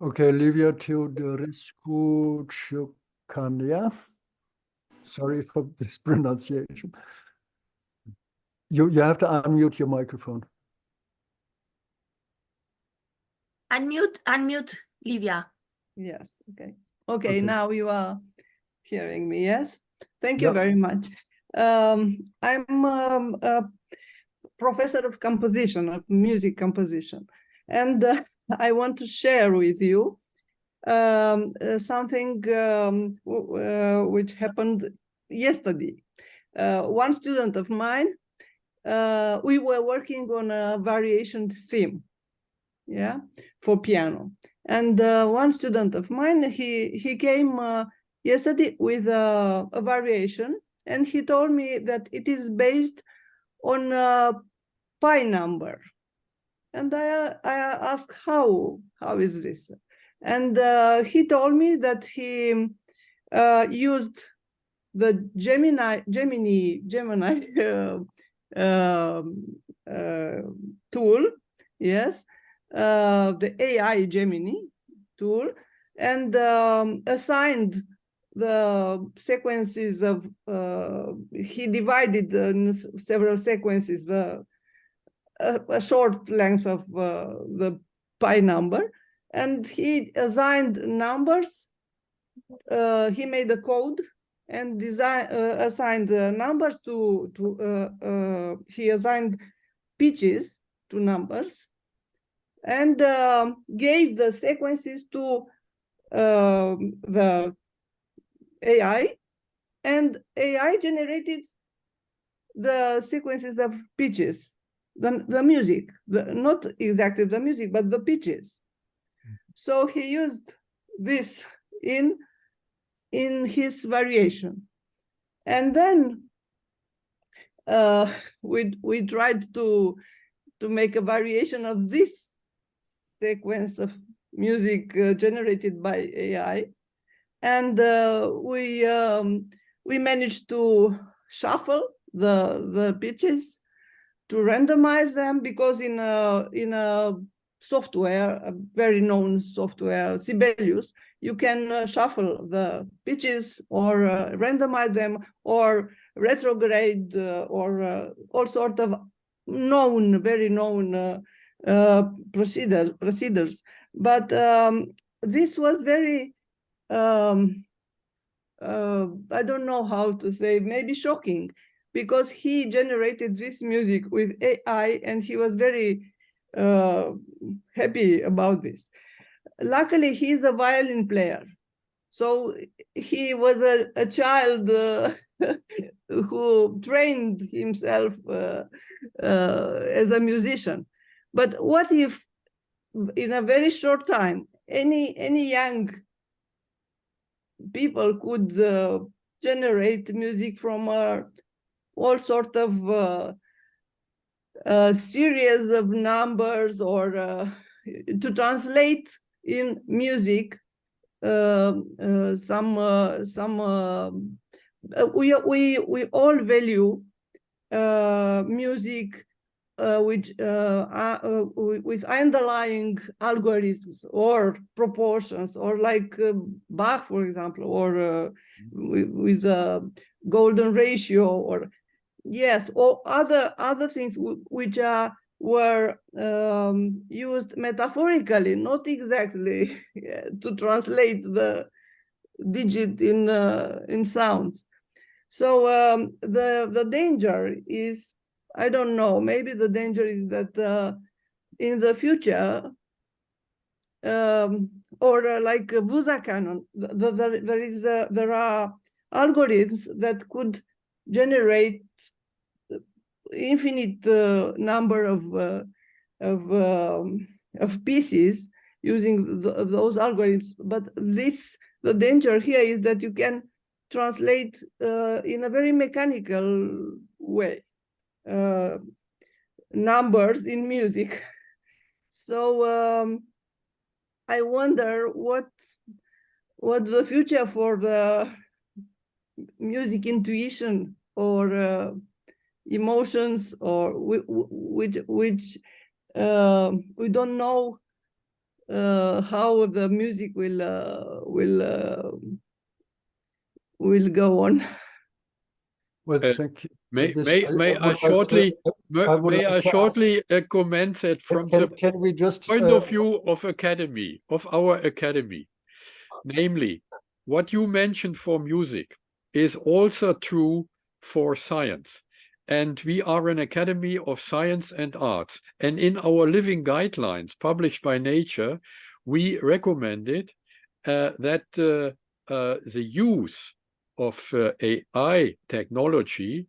Okay, Livia Teodorescu Ciocania. Sorry for this pronunciation. You have to unmute your microphone. Unmute, Livia. Yes, okay, now you are hearing me, yes? Thank you Yeah. very much. I'm a professor of composition, of music composition, and I want to share with you something which happened yesterday. One student of mine, we were working on a variation theme, for piano. And one student of mine, he came yesterday with a variation, and he told me that it is based on a pi number. And I asked, how is this? And he told me that he used the Gemini tool, yes, the AI Gemini tool, and assigned the sequences of, he divided in several sequences a short length of the pi number, and he assigned numbers. He made a code and assigned numbers he assigned pitches to numbers, and gave the sequences to the AI, and AI generated the sequences of pitches, the music, not exactly the music, but the pitches. So he used this in his variation. And then we tried to make a variation of this sequence of music generated by AI, and we managed to shuffle the pitches, to randomize them, because in a software, a very known software, Sibelius, you can shuffle the pitches or randomize them or retrograde or all sort of very known procedures. But this was very, I don't know how to say, maybe shocking, because he generated this music with AI and he was very happy about this. Luckily, he's a violin player. So he was a child who trained himself as a musician. But what if in a very short time, any young people could generate music from all sort of series of numbers, or to translate in music we all value music with underlying algorithms or proportions, or like Bach, for example, or with a golden ratio, or yes, or other things which were used metaphorically, not exactly to translate the digit in sounds. So the danger is, I don't know, maybe the danger is that in the future, or like VUSA canon, there are algorithms that could generate infinite number of pieces using those algorithms. But the danger here is that you can translate in a very mechanical way numbers in music. So I wonder what the future for the music intuition or emotions, or which we don't know how the music will go on. Well, thank you. May I shortly comment that from the point of view of our academy, namely, what you mentioned for music is also true for science. And we are an academy of science and arts. And in our living guidelines published by Nature, we recommended that the use of AI technology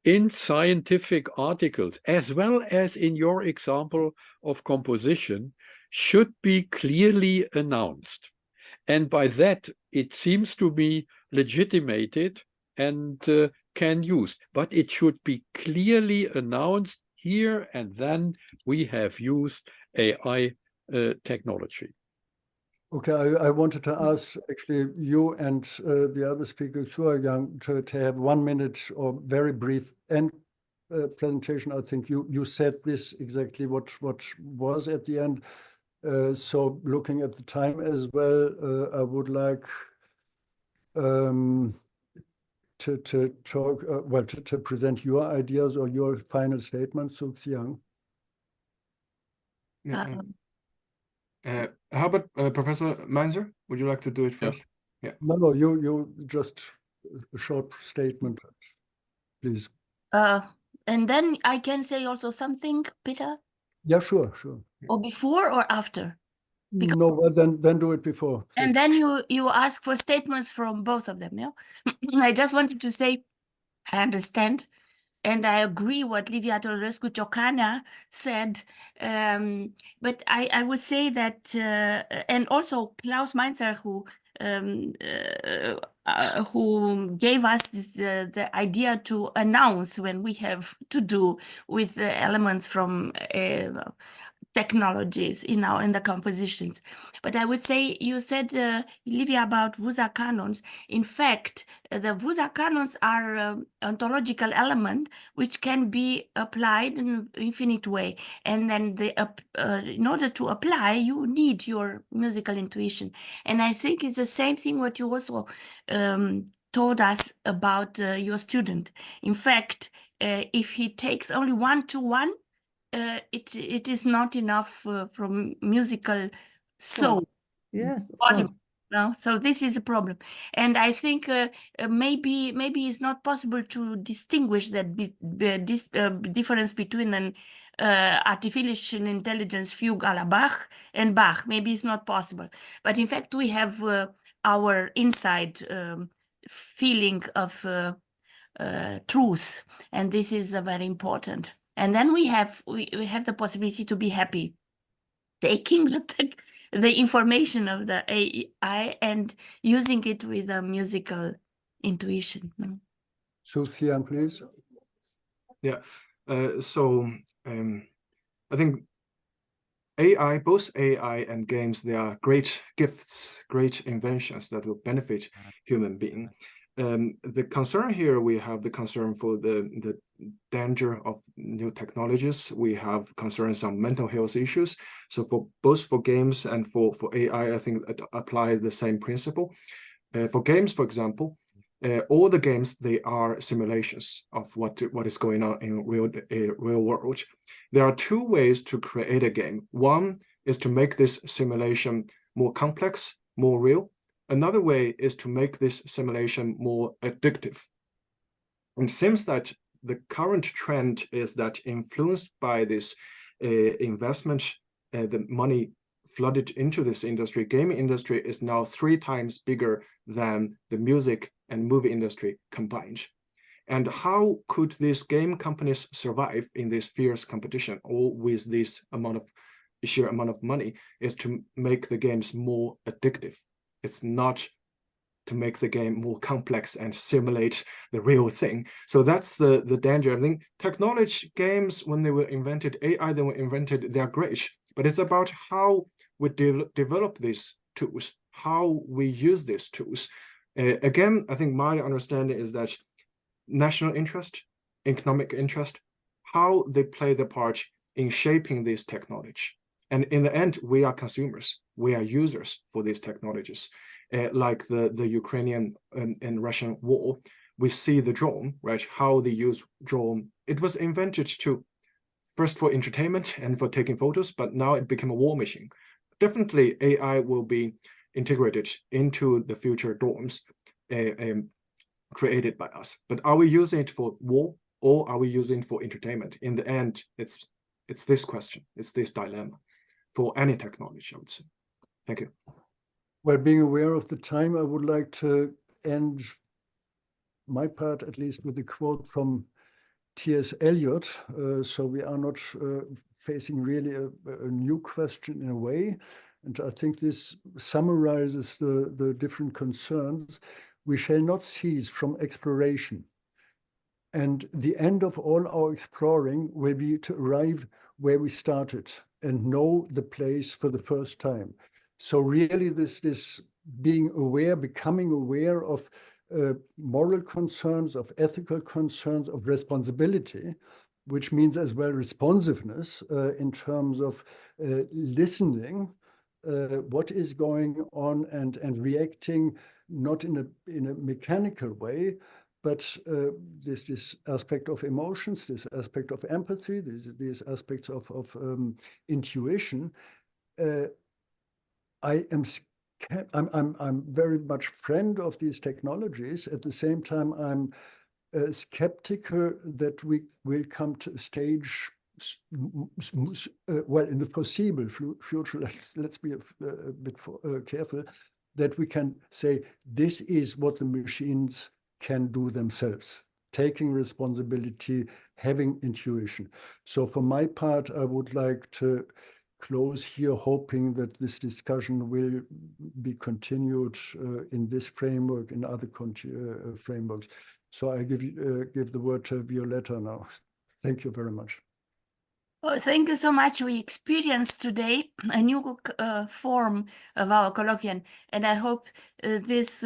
in scientific articles, as well as in your example of composition, should be clearly announced. And by that, it seems to be legitimated and can use, but it should be clearly announced here, and then we have used AI technology. Okay, I wanted to ask actually you and the other speaker, Zhouxiang, to have 1 minute or very brief end presentation. I think you said this exactly what was at the end. So looking at the time as well, I would like to talk, to present your ideas or your final statements, Zhouxiang. How about Professor Mainzer? Would you like to do it first? Yeah. No, you just a short statement, please. And then I can say also something, Peter? Yeah, sure. Or before or after? Because, No, well, then do it before. and then you ask for statements from both of them, yeah? I just wanted to say, I understand, and I agree what Livia Torescu-Ciocana said, but I would say that, and also Klaus Mainzer, who gave us this, the idea to announce when we have to do with the elements from technologies in the compositions. But I would say, you said, Livia, about VUSA canons. In fact, the VUSA canons are ontological element which can be applied in an infinite way. And then in order to apply, you need your musical intuition. And I think it's the same thing what you also told us about your student. In fact, if he takes only 1-to-1, it is not enough from musical soul. Yes, of body, course. no? So this is a problem, and I think maybe it's not possible to distinguish that this difference between an artificial intelligence fugue a la Bach and Bach. Maybe it's not possible, but in fact we have our inside feeling of truth, and this is very important. And then we have the possibility to be happy, taking the information of the AI and using it with a musical intuition. Zhouxiang, please. Yeah. I think both AI and games, they are great gifts, great inventions that will benefit human being. The concern here, we have the concern for the danger of new technologies. We have concerns on mental health issues. So for both for games and for AI, I think it applies the same principle. For games, for example, all the games, they are simulations of what is going on in real world. There are two ways to create a game. One is to make this simulation more complex, more real. Another way is to make this simulation more addictive. And it seems that the current trend is that, influenced by this investment, the money flooded into this industry, gaming industry is now 3 times bigger than the music and movie industry combined. And how could these game companies survive in this fierce competition, or with this sheer amount of money, is to make the games more addictive. It's not to make the game more complex and simulate the real thing. So that's the danger. I think technology games, when they were invented, AI, they were invented, they are great, but it's about how we develop these tools, how we use these tools. Again, I think my understanding is that national interest, economic interest, how they play the part in shaping this technology. And in the end, we are consumers, we are users for these technologies. Like the Ukrainian and Russian war, we see the drone, right? How they use drone. It was invented first for entertainment and for taking photos, but now it became a war machine. Definitely AI will be integrated into the future drones created by us. But are we using it for war, or are we using it for entertainment? In the end, it's this question, it's this dilemma for any technology, I would say. Thank you. Well, being aware of the time, I would like to end my part, at least, with a quote from T.S. Eliot. So we are not facing really a new question in a way. And I think this summarizes the different concerns. We shall not cease from exploration. And the end of all our exploring will be to arrive where we started and know the place for the first time. So really this being aware, becoming aware of moral concerns, of ethical concerns, of responsibility, which means as well responsiveness in terms of listening what is going on and reacting not in a mechanical way, but this aspect of emotions, this aspect of empathy, these aspects of intuition. I'm very much friend of these technologies. At the same time, I'm skeptical that we will come to a stage, well, in the foreseeable future, let's be a bit careful, that we can say this is what the machines can do themselves, taking responsibility, having intuition. So for my part, I would like to close here, hoping that this discussion will be continued in this framework, in other frameworks. So I give the word to Violeta now. Thank you very much. Oh, thank you so much. We experienced today a new form of our colloquium, and I hope this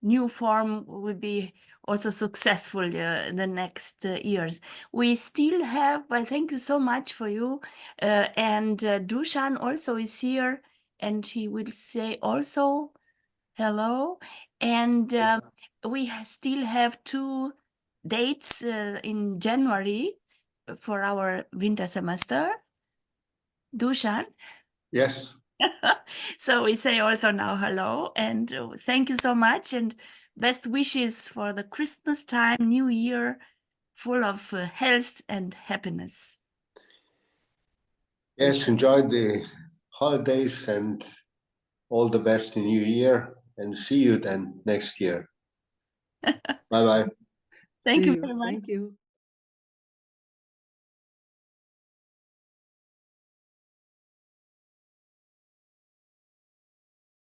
new form will be also successful in the next years. We still have, but thank you so much for you. And Dušan also is here, and he will say also hello. And we still have 2 dates in January for our winter semester. Dušan? Yes. So we say also now hello, and thank you so much, and best wishes for the Christmas time, New Year, full of health and happiness. Yes, enjoy the holidays and all the best in New Year, and see you then next year. Bye-bye. Thank See you you. very much. Thank you.